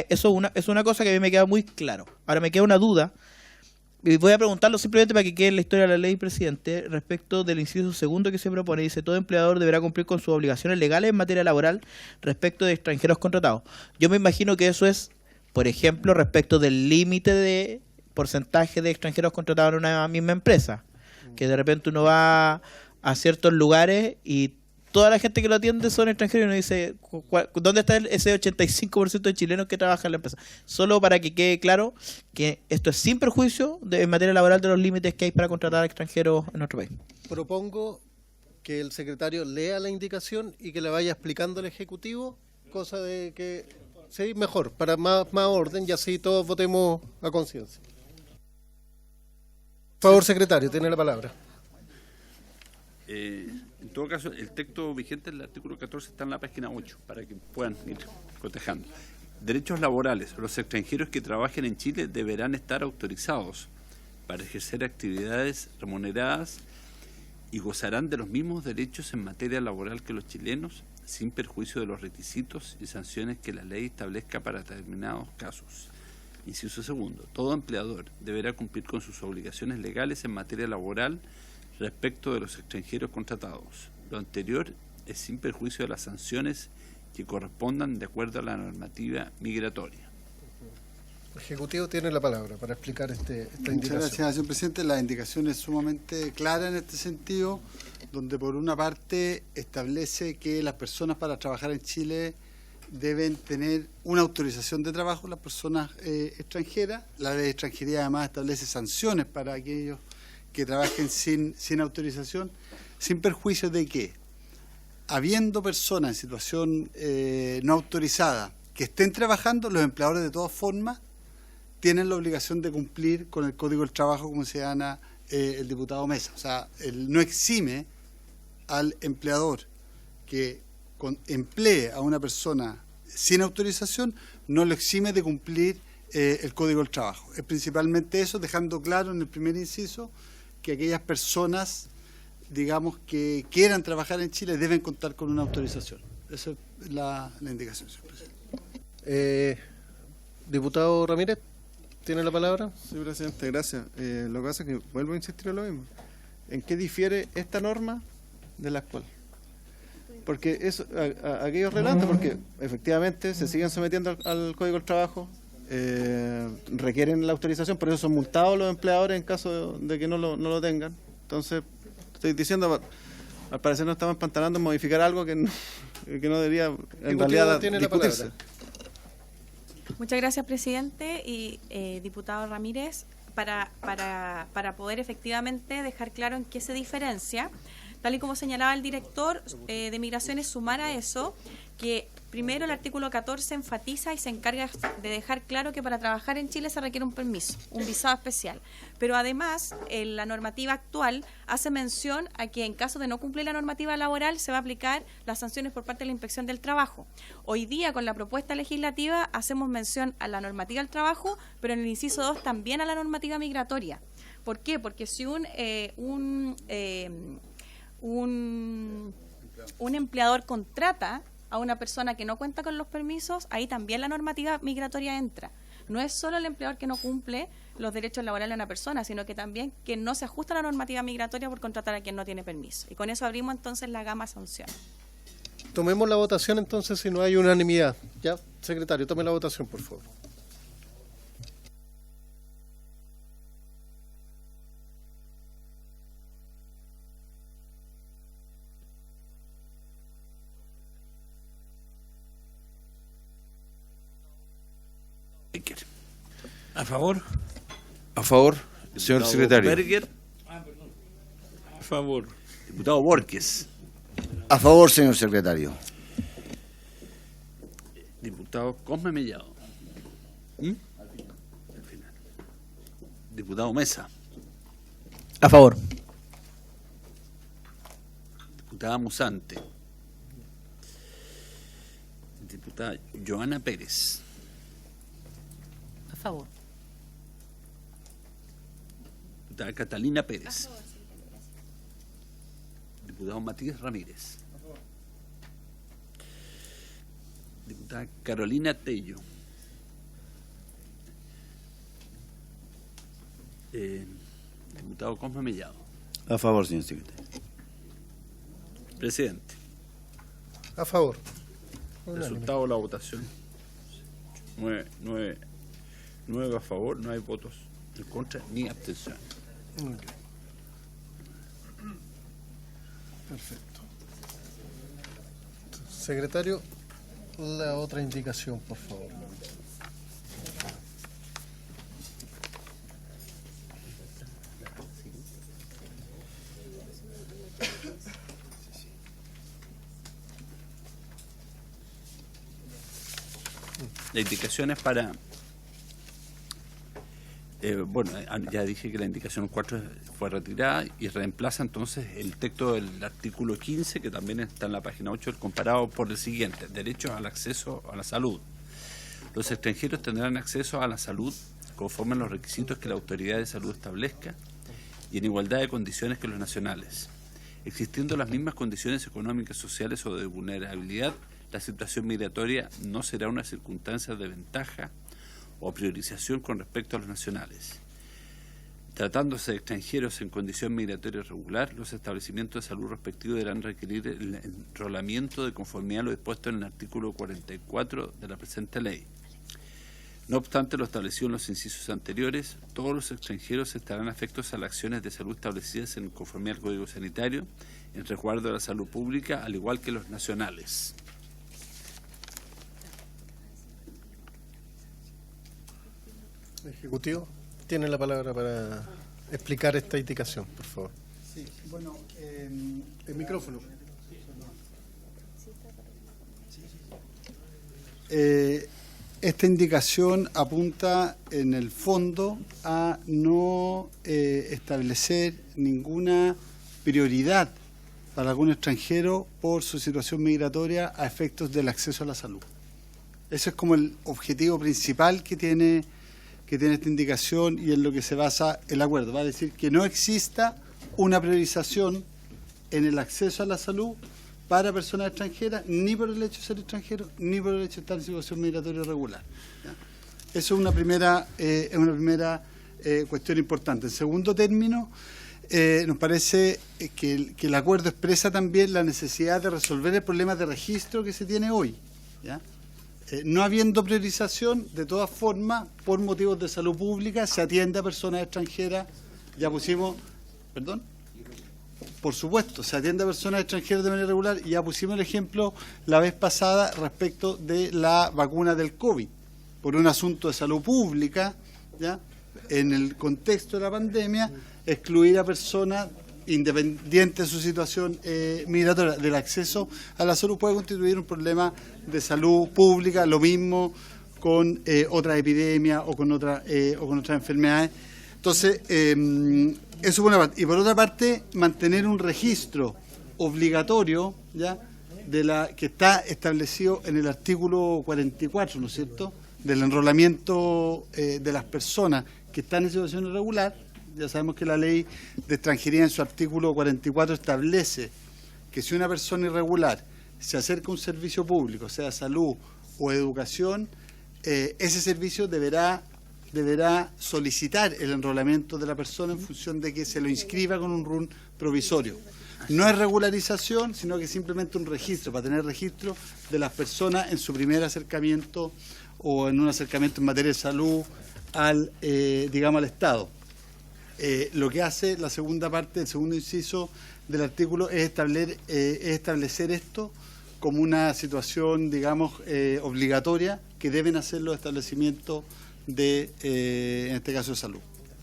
Eso es una cosa que a mí me queda muy claro. Ahora me queda una duda, y voy a preguntarlo simplemente para que quede en la historia de la ley, presidente, respecto del inciso segundo que se propone. Dice, todo empleador deberá cumplir con sus obligaciones legales en materia laboral respecto de extranjeros contratados. Yo me imagino que eso es, por ejemplo, respecto del límite de porcentaje de extranjeros contratados en una misma empresa, que de repente uno va a ciertos lugares y toda la gente que lo atiende son extranjeros y uno dice, ¿dónde está ese 85% de chilenos que trabajan en la empresa? Solo para que quede claro que esto es sin perjuicio en materia laboral de los límites que hay para contratar a extranjeros en nuestro país. Propongo que el secretario lea la indicación y que le vaya explicando al Ejecutivo, cosa de que, sí, mejor, para más orden y así todos votemos a conciencia. Por favor, secretario, tiene la palabra. En todo caso, el texto vigente del artículo 14 está en la página 8, para que puedan ir cotejando. Derechos laborales. Los extranjeros que trabajen en Chile deberán estar autorizados para ejercer actividades remuneradas y gozarán de los mismos derechos en materia laboral que los chilenos, sin perjuicio de los requisitos y sanciones que la ley establezca para determinados casos. Inciso segundo. Todo empleador deberá cumplir con sus obligaciones legales en materia laboral respecto de los extranjeros contratados. Lo anterior es sin perjuicio de las sanciones que correspondan de acuerdo a la normativa migratoria. El Ejecutivo tiene la palabra para explicar esta indicación. Muchas gracias, señor presidente. La indicación es sumamente clara en este sentido, donde por una parte establece que las personas para trabajar en Chile deben tener una autorización de trabajo, las personas extranjeras. La ley de extranjería además establece sanciones para aquellos que trabajen sin autorización, sin perjuicio de que, habiendo personas en situación no autorizada que estén trabajando, los empleadores de todas formas tienen la obligación de cumplir con el Código del Trabajo, como señala el diputado Mesa. O sea, él no exime al empleador que emplee a una persona sin autorización, no lo exime de cumplir el Código del Trabajo. Es principalmente eso, dejando claro en el primer inciso que aquellas personas, digamos, que quieran trabajar en Chile deben contar con una autorización. Esa es la indicación, señor presidente. Diputado Ramírez, ¿tiene la palabra? Sí, presidente, gracias. Lo que pasa es que vuelvo a insistir en lo mismo. ¿En qué difiere esta norma de la actual? Porque es aquello relevante, porque efectivamente se siguen sometiendo al Código del Trabajo, requieren la autorización, por eso son multados los empleadores en caso de que no lo tengan. Entonces, estoy diciendo, al parecer nos estamos empantanando en modificar algo que no debería en realidad discutirse. Muchas gracias, presidente y diputado Ramírez. Para poder efectivamente dejar claro en qué se diferencia, tal y como señalaba el director de Migraciones, sumar a eso que primero el artículo 14 enfatiza y se encarga de dejar claro que para trabajar en Chile se requiere un permiso, un visado especial. Pero además, la normativa actual hace mención a que en caso de no cumplir la normativa laboral se va a aplicar las sanciones por parte de la Inspección del Trabajo. Hoy día, con la propuesta legislativa, hacemos mención a la normativa del trabajo, pero en el inciso 2 también a la normativa migratoria. ¿Por qué? Porque si un empleador contrata a una persona que no cuenta con los permisos, ahí también la normativa migratoria entra. No es solo el empleador que no cumple los derechos laborales de una persona, sino que también que no se ajusta a la normativa migratoria por contratar a quien no tiene permiso. Y con eso abrimos entonces la gama de sanciones. Tomemos la votación entonces si no hay unanimidad. Ya, secretario, tome la votación, por favor. ¿A favor? A favor, señor secretario. Berger. A favor. Diputado Borges. A favor, señor secretario. Diputado Cosme Mellado. Al final. Diputado Mesa. A favor. Diputada Musante. Diputada Joana Pérez. A favor. Diputada Catalina Pérez. Diputado Matías Ramírez. Diputada Carolina Tello. Diputado Cosme Mellado. A favor, señor secretario. Presidente. A favor. Resultado de la votación. 9 a favor, no hay votos en contra ni abstención. Okay. Perfecto. Secretario, la otra indicación, por favor. La indicación es para... bueno, ya dije que la indicación 4 fue retirada y reemplaza entonces el texto del artículo 15, que también está en la página 8, comparado por el siguiente: derechos al acceso a la salud. Los extranjeros tendrán acceso a la salud conforme a los requisitos que la autoridad de salud establezca y en igualdad de condiciones que los nacionales. Existiendo las mismas condiciones económicas, sociales o de vulnerabilidad, la situación migratoria no será una circunstancia de ventaja o priorización con respecto a los nacionales. Tratándose de extranjeros en condición migratoria regular, los establecimientos de salud respectivos deberán requerir el enrolamiento de conformidad a lo dispuesto en el artículo 44 de la presente ley. No obstante lo establecido en los incisos anteriores, todos los extranjeros estarán afectos a las acciones de salud establecidas en conformidad al Código Sanitario, en resguardo de la salud pública, al igual que los nacionales. Ejecutivo, tiene la palabra para explicar esta indicación, por favor. Sí, bueno, el micrófono. Esta indicación apunta en el fondo a no establecer ninguna prioridad para algún extranjero por su situación migratoria a efectos del acceso a la salud. Ese es como el objetivo principal que tiene esta indicación y en lo que se basa el acuerdo. Va a decir que no exista una priorización en el acceso a la salud para personas extranjeras, ni por el hecho de ser extranjero, ni por el hecho de estar en situación migratoria regular. ¿Ya? Eso es una primera cuestión importante. En segundo término, nos parece que el acuerdo expresa también la necesidad de resolver el problema de registro que se tiene hoy. ¿Ya? No habiendo priorización, de todas formas, por motivos de salud pública, se atiende a personas extranjeras. Ya pusimos, perdón, por supuesto, se atiende a personas extranjeras de manera regular y ya pusimos el ejemplo la vez pasada respecto de la vacuna del COVID. Por un asunto de salud pública, ¿ya? En el contexto de la pandemia, excluir a personas independiente de su situación migratoria, del acceso a la salud puede constituir un problema de salud pública, lo mismo con otras epidemias o con otras enfermedades. Entonces, eso por una parte. Y por otra parte, mantener un registro obligatorio, ¿ya?, que está establecido en el artículo 44, ¿no es cierto?, del enrolamiento de las personas que están en situación irregular. Ya sabemos que la ley de extranjería en su artículo 44 establece que si una persona irregular se acerca a un servicio público, sea salud o educación, ese servicio deberá solicitar el enrolamiento de la persona en función de que se lo inscriba con un RUN provisorio. No es regularización, sino que es simplemente un registro, para tener registro de las personas en su primer acercamiento o en un acercamiento en materia de salud al Estado. Lo que hace la segunda parte, el segundo inciso del artículo es establecer esto como una situación, obligatoria que deben hacer los establecimientos en este caso de salud.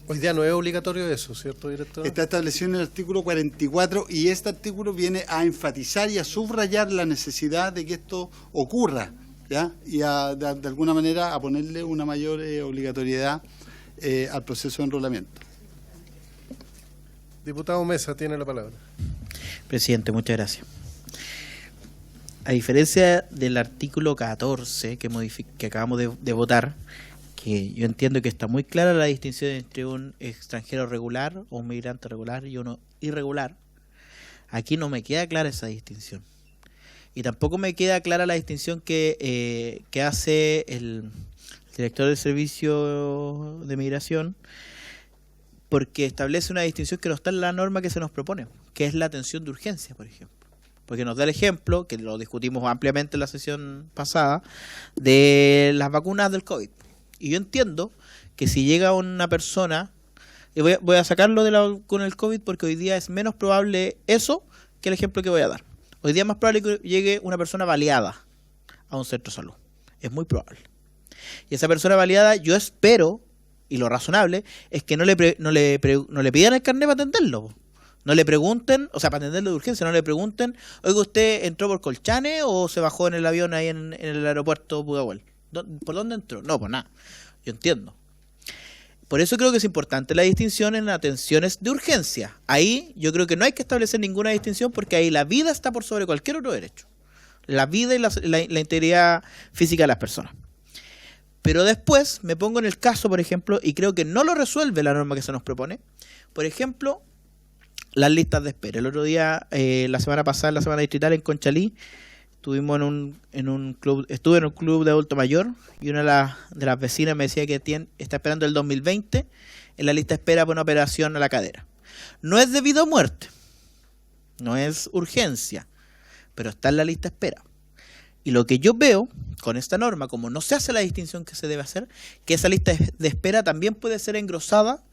Hoy día no es obligatorio eso, ¿cierto, director? Está establecido en el artículo 44 y este artículo viene a enfatizar y a subrayar la necesidad de que esto ocurra, ¿ya? Y de alguna manera a ponerle una mayor obligatoriedad al proceso de enrolamiento. Diputado Mesa, tiene la palabra. Presidente, muchas gracias. A diferencia del artículo 14 que acabamos de votar, que yo entiendo que está muy clara la distinción entre un extranjero regular o un migrante regular y uno irregular, aquí no me queda clara esa distinción. Y tampoco me queda clara la distinción que hace el director del Servicio de Migración, porque establece una distinción que no está en la norma que se nos propone, que es la atención de urgencia, por ejemplo. Porque nos da el ejemplo, que lo discutimos ampliamente en la sesión pasada, de las vacunas del COVID. Y yo entiendo que si llega una persona, y voy a sacarlo con el COVID porque hoy día es menos probable eso que el ejemplo que voy a dar. Hoy día es más probable que llegue una persona baleada a un centro de salud. Es muy probable. Y esa persona baleada, yo espero, y lo razonable, es que no le pidan el carnet para atenderlo. No le pregunten, o sea, para atenderlo de urgencia, no le pregunten, oiga, ¿usted entró por Colchane o se bajó en el avión ahí en el aeropuerto Pudahuel? ¿Por dónde entró? No, por nada. Yo entiendo. Por eso creo que es importante la distinción en atenciones de urgencia. Ahí yo creo que no hay que establecer ninguna distinción porque ahí la vida está por sobre cualquier otro derecho. La vida y la integridad física de las personas. Pero después me pongo en el caso, por ejemplo, y creo que no lo resuelve la norma que se nos propone. Por ejemplo, las listas de espera. El otro día, la semana pasada, la semana distrital en Conchalí, estuvimos en un club, estuve en un club de adulto mayor y una de las vecinas me decía que está esperando el 2020 en la lista de espera por una operación a la cadera. No es debido a muerte, no es urgencia, pero está en la lista de espera. Y lo que yo veo con esta norma, como no se hace la distinción que se debe hacer, que esa lista de espera también puede ser engrosada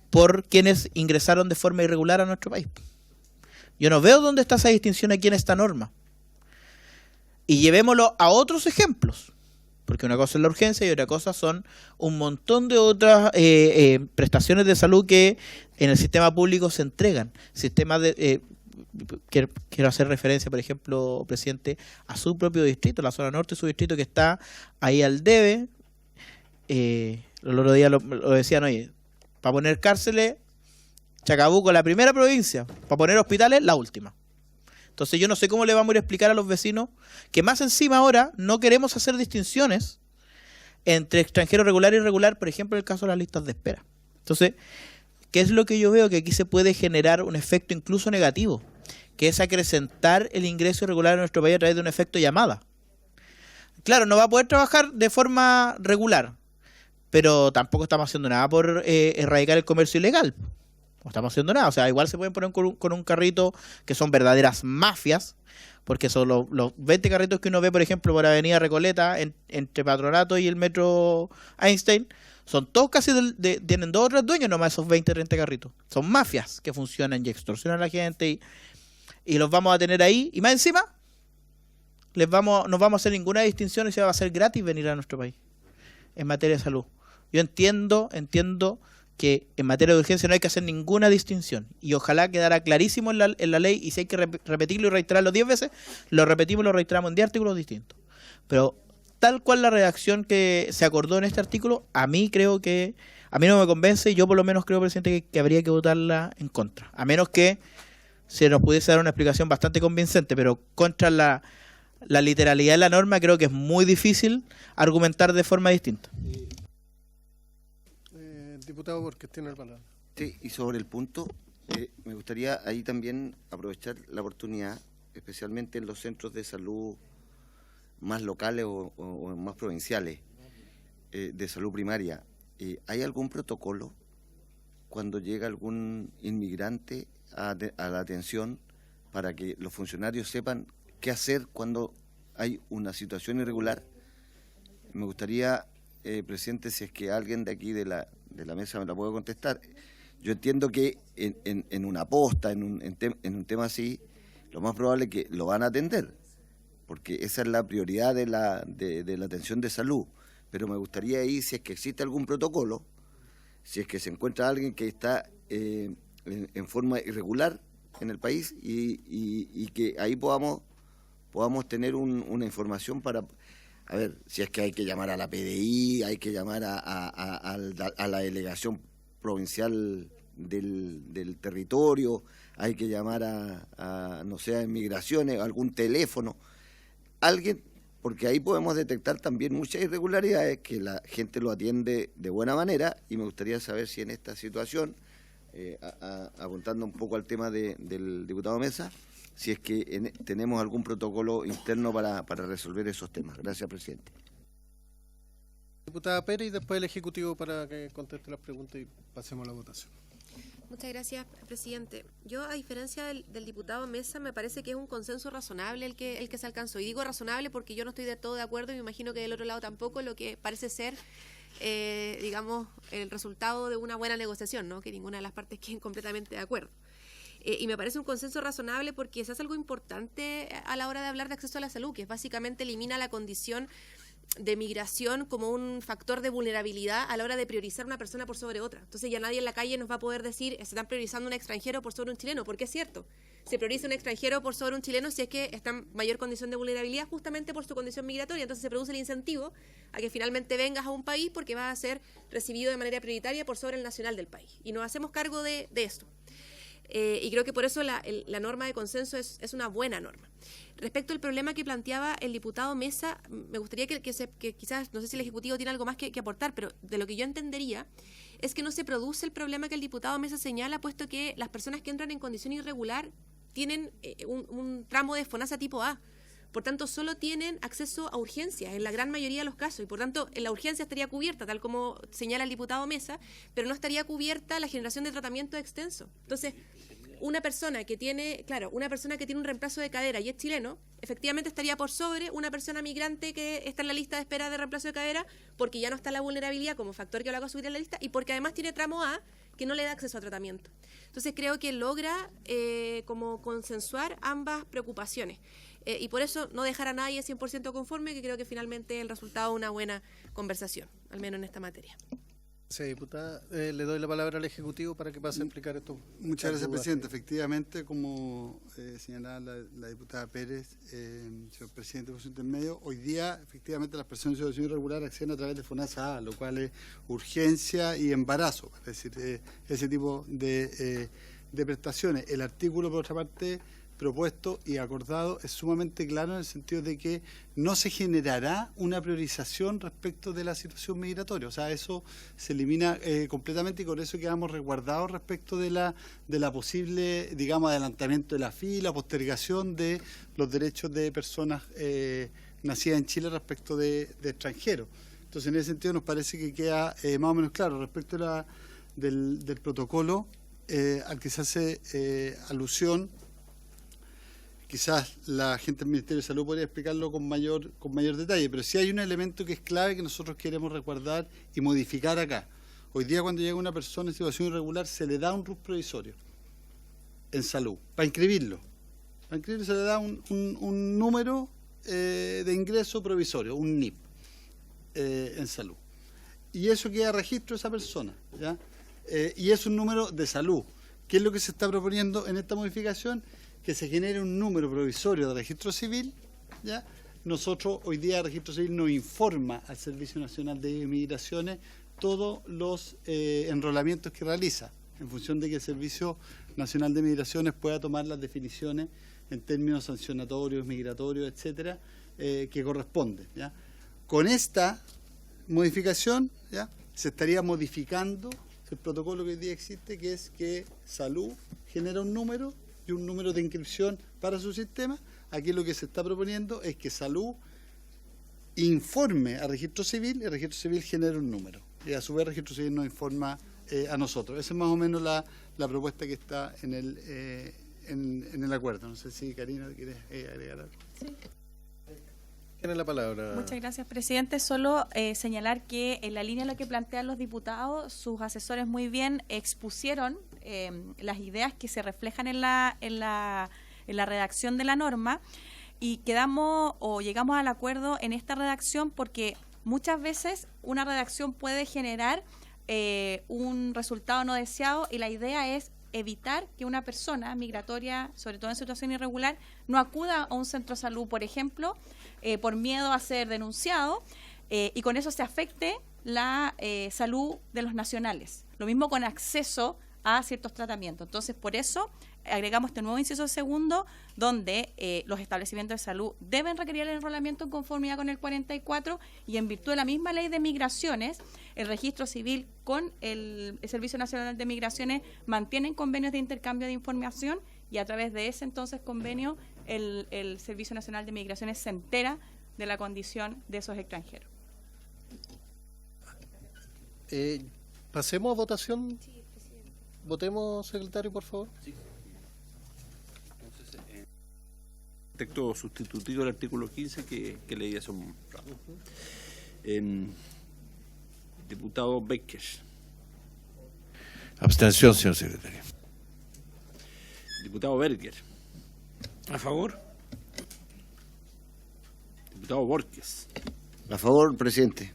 por quienes ingresaron de forma irregular a nuestro país. Yo no veo dónde está esa distinción aquí en esta norma. Y llevémoslo a otros ejemplos, porque una cosa es la urgencia y otra cosa son un montón de otras prestaciones de salud que en el sistema público se entregan. Sistemas de... Quiero hacer referencia, por ejemplo, presidente, a su propio distrito, la zona norte, su distrito que está ahí al debe. El otro día lo decían, oye, para poner cárceles, Chacabuco la primera provincia, para poner hospitales, la última. Entonces yo no sé cómo le vamos a ir a explicar a los vecinos que más encima ahora no queremos hacer distinciones entre extranjero regular y irregular, por ejemplo, en el caso de las listas de espera. Entonces, ¿qué es lo que yo veo? Que aquí se puede generar un efecto incluso negativo, que es acrecentar el ingreso irregular en nuestro país a través de un efecto llamada. Claro, no va a poder trabajar de forma regular, pero tampoco estamos haciendo nada por erradicar el comercio ilegal. No estamos haciendo nada. O sea, igual se pueden poner con un carrito que son verdaderas mafias, porque son los 20 carritos que uno ve, por ejemplo, por Avenida Recoleta, entre Patronato y el Metro Einstein, son todos casi tienen 2 o 3 dueños nomás esos 20 o 30 carritos. Son mafias que funcionan y extorsionan a la gente y los vamos a tener ahí. Y más encima, no vamos a hacer ninguna distinción y se va a hacer gratis venir a nuestro país en materia de salud. Yo entiendo que en materia de urgencia no hay que hacer ninguna distinción. Y ojalá quedara clarísimo en la ley, y si hay que repetirlo y reiterarlo 10 veces, lo repetimos y lo reiteramos en 10 artículos distintos. Pero tal cual la redacción que se acordó en este artículo, a mí no me convence, y yo por lo menos creo, presidente, que habría que votarla en contra. A menos que se nos pudiese dar una explicación bastante convincente, pero contra la literalidad de la norma creo que es muy difícil argumentar de forma distinta. Diputado Borges tiene la palabra. Sí, y sobre el punto, me gustaría ahí también aprovechar la oportunidad, especialmente en los centros de salud más locales o más provinciales, de salud primaria. ¿Hay algún protocolo cuando llega algún inmigrante a la atención para que los funcionarios sepan qué hacer cuando hay una situación irregular? Me gustaría, presidente, si es que alguien de aquí de la mesa me la puede contestar. Yo entiendo que en una posta, en un tema así, lo más probable es que lo van a atender, porque esa es la prioridad de la atención de salud. Pero me gustaría ahí, si es que existe algún protocolo, si es que se encuentra alguien que está en forma irregular en el país y que ahí podamos tener una información para... A ver, si es que hay que llamar a la PDI, hay que llamar a la delegación provincial del territorio, hay que llamar a no sé, a Migraciones, algún teléfono, alguien, porque ahí podemos detectar también muchas irregularidades que la gente lo atiende de buena manera, y me gustaría saber si en esta situación, apuntando un poco al tema del diputado Mesa, si es que tenemos algún protocolo interno para resolver esos temas. Gracias, presidente. Diputada Pérez, y después el Ejecutivo para que conteste las preguntas y pasemos a la votación. Muchas gracias, presidente. Yo, a diferencia del diputado Mesa, me parece que es un consenso razonable el que se alcanzó. Y digo razonable porque yo no estoy de todo de acuerdo, y me imagino que del otro lado tampoco, lo que parece ser, digamos, el resultado de una buena negociación, ¿no? Que ninguna de las partes queden completamente de acuerdo. Y me parece un consenso razonable porque se hace algo importante a la hora de hablar de acceso a la salud, que es básicamente elimina la condición de migración como un factor de vulnerabilidad a la hora de priorizar una persona por sobre otra. Entonces ya nadie en la calle nos va a poder decir se están priorizando un extranjero por sobre un chileno, porque es cierto, se prioriza un extranjero por sobre un chileno si es que está en mayor condición de vulnerabilidad justamente por su condición migratoria. Entonces se produce el incentivo a que finalmente vengas a un país porque vas a ser recibido de manera prioritaria por sobre el nacional del país, y nos hacemos cargo de esto. y creo que por eso la norma de consenso es una buena norma. Respecto al problema que planteaba el diputado Mesa, me gustaría que quizás, no sé si el Ejecutivo tiene algo más que aportar, pero de lo que yo entendería es que no se produce el problema que el diputado Mesa señala, puesto que las personas que entran en condición irregular tienen un tramo de FONASA tipo A. Por tanto, solo tienen acceso a urgencias en la gran mayoría de los casos y por tanto la urgencia estaría cubierta, tal como señala el diputado Mesa, pero no estaría cubierta la generación de tratamiento extenso. Entonces, una persona que tiene un reemplazo de cadera y es chileno, efectivamente estaría por sobre una persona migrante que está en la lista de espera de reemplazo de cadera porque ya no está la vulnerabilidad como factor que lo haga subir en la lista y porque además tiene tramo A que no le da acceso a tratamiento. Entonces creo que logra como consensuar ambas preocupaciones. Y por eso no dejar a nadie 100% conforme, que creo que finalmente el resultado es una buena conversación, al menos en esta materia. Sí, diputada, le doy la palabra al Ejecutivo para que pase a explicar esto. Muchas gracias, presidente. Efectivamente, como señalaba la diputada Pérez, señor presidente, por su intermedio, hoy día, efectivamente, las personas en situación irregular acceden a través de FONASA A, lo cual es urgencia y embarazo, es decir, ese tipo de prestaciones. El artículo, por otra parte, propuesto y acordado es sumamente claro en el sentido de que no se generará una priorización respecto de la situación migratoria, o sea, eso se elimina completamente y con eso quedamos resguardados respecto de la posible, digamos, adelantamiento de la fila, postergación de los derechos de personas nacidas en Chile respecto de extranjeros. Entonces, en ese sentido nos parece que queda más o menos claro respecto del protocolo al que se hace alusión. Quizás la gente del Ministerio de Salud podría explicarlo con mayor detalle, pero sí hay un elemento que es clave que nosotros queremos resguardar y modificar acá. Hoy día cuando llega una persona en situación irregular se le da un RUT provisorio en salud, para inscribirlo. Para inscribirlo se le da un número de ingreso provisorio, un NIP, en salud. Y eso queda a registro de esa persona, ¿ya? Y es un número de salud. ¿Qué es lo que se está proponiendo en esta modificación? Que se genere un número provisorio de registro civil, ¿ya? Nosotros hoy día el registro civil nos informa al Servicio Nacional de Migraciones todos los enrolamientos que realiza, en función de que el Servicio Nacional de Migraciones pueda tomar las definiciones en términos sancionatorios, migratorios, etcétera, que corresponden, ¿ya? Con esta modificación, ¿ya?, se estaría modificando el protocolo que hoy día existe, que es que Salud genera un número y un número de inscripción para su sistema. Aquí lo que se está proponiendo es que Salud informe a Registro Civil y el Registro Civil genere un número. Y a su vez Registro Civil nos informa a nosotros. Esa es más o menos la propuesta que está en el acuerdo. No sé si Karina quieres agregar algo. Sí. Tiene la palabra. Muchas gracias, presidente. Solo señalar que en la línea de lo que plantean los diputados, sus asesores muy bien expusieron las ideas que se reflejan en la redacción de la norma y llegamos al acuerdo en esta redacción porque muchas veces una redacción puede generar un resultado no deseado y la idea es evitar que una persona migratoria, sobre todo en situación irregular, no acuda a un centro de salud, por ejemplo, por miedo a ser denunciado y con eso se afecte la salud de los nacionales. Lo mismo con acceso a ciertos tratamientos. Entonces, por eso agregamos este nuevo inciso segundo, donde los establecimientos de salud deben requerir el enrolamiento en conformidad con el 44 y en virtud de la misma ley de migraciones, el registro civil con el Servicio Nacional de Migraciones mantienen convenios de intercambio de información y a través de ese entonces convenio el Servicio Nacional de Migraciones se entera de la condición de esos extranjeros. Pasemos a votación. Votemos, secretario, por favor. Sí. Entonces, texto sustitutivo del artículo 15 que leí hace un rato. Diputado Becker. Abstención, señor secretario. Diputado Berger. A favor. Diputado Borges. A favor, presidente.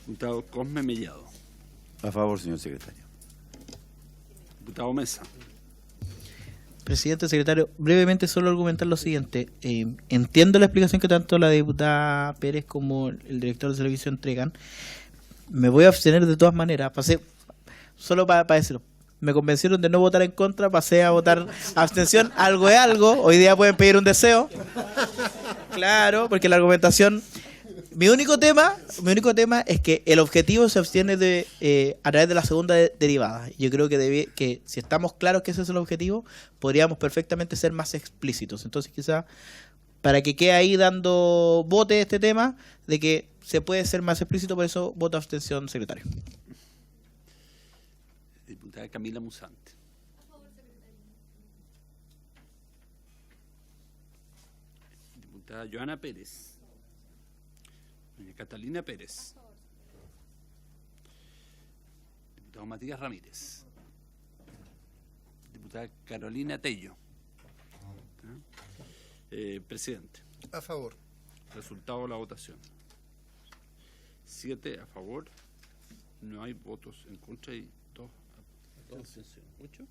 Diputado Cosme Mellado. A favor, señor secretario. Diputado Mesa. Presidente, secretario, brevemente solo argumentar lo siguiente. Entiendo la explicación que tanto la diputada Pérez como el director del servicio entregan, me voy a abstener de todas maneras. Pasé, solo para decirlo, me convencieron de no votar en contra, pasé a votar abstención, algo es algo, hoy día pueden pedir un deseo. Claro, porque la argumentación... Mi único tema es que el objetivo se obtiene a través de la segunda derivada. Yo creo que si estamos claros que ese es el objetivo, podríamos perfectamente ser más explícitos. Entonces quizá para que quede ahí dando bote este tema de que se puede ser más explícito, por eso voto abstención, secretario. Diputada Camila Musante. Diputada Joana Pérez. Doña Catalina Pérez. Diputado Matías Ramírez. Diputada Carolina Tello. Presidente. A favor. Resultado de la votación. 7 a favor. No hay votos en contra y 2 abstenciones. 8.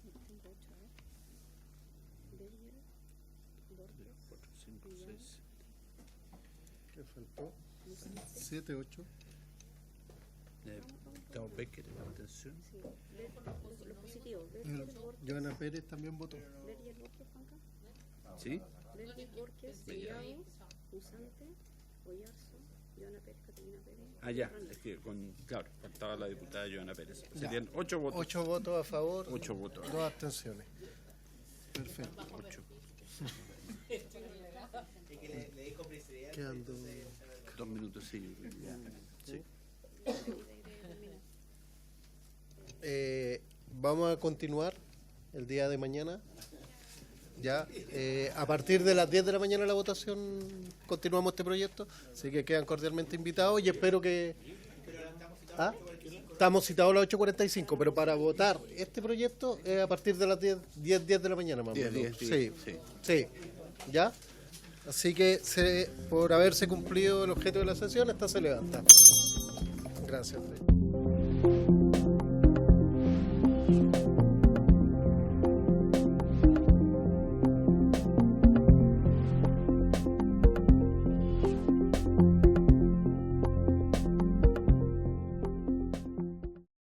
4, 5, 6. ¿Qué faltó? 7, 8. Gustavo Becker, abstención. Joana Pérez también votó. ¿Sí? Ah, ya, es que claro, faltaba la diputada Joana Pérez. Serían 8 votos. 8 votos a favor, 8 votos. 2 abstenciones. Perfecto. 8. Quedan 2 minutos, sí. Sí. Vamos a continuar el día de mañana. Ya, a partir de las 10 de la mañana la votación continuamos este proyecto, así que quedan cordialmente invitados y espero que... ¿Ah? Estamos citados a las 8:45, pero para votar este proyecto es a partir de las 10 de la mañana más o menos. Sí. ¿Ya? Así que por haberse cumplido el objeto de la sesión, esta se levanta. Gracias.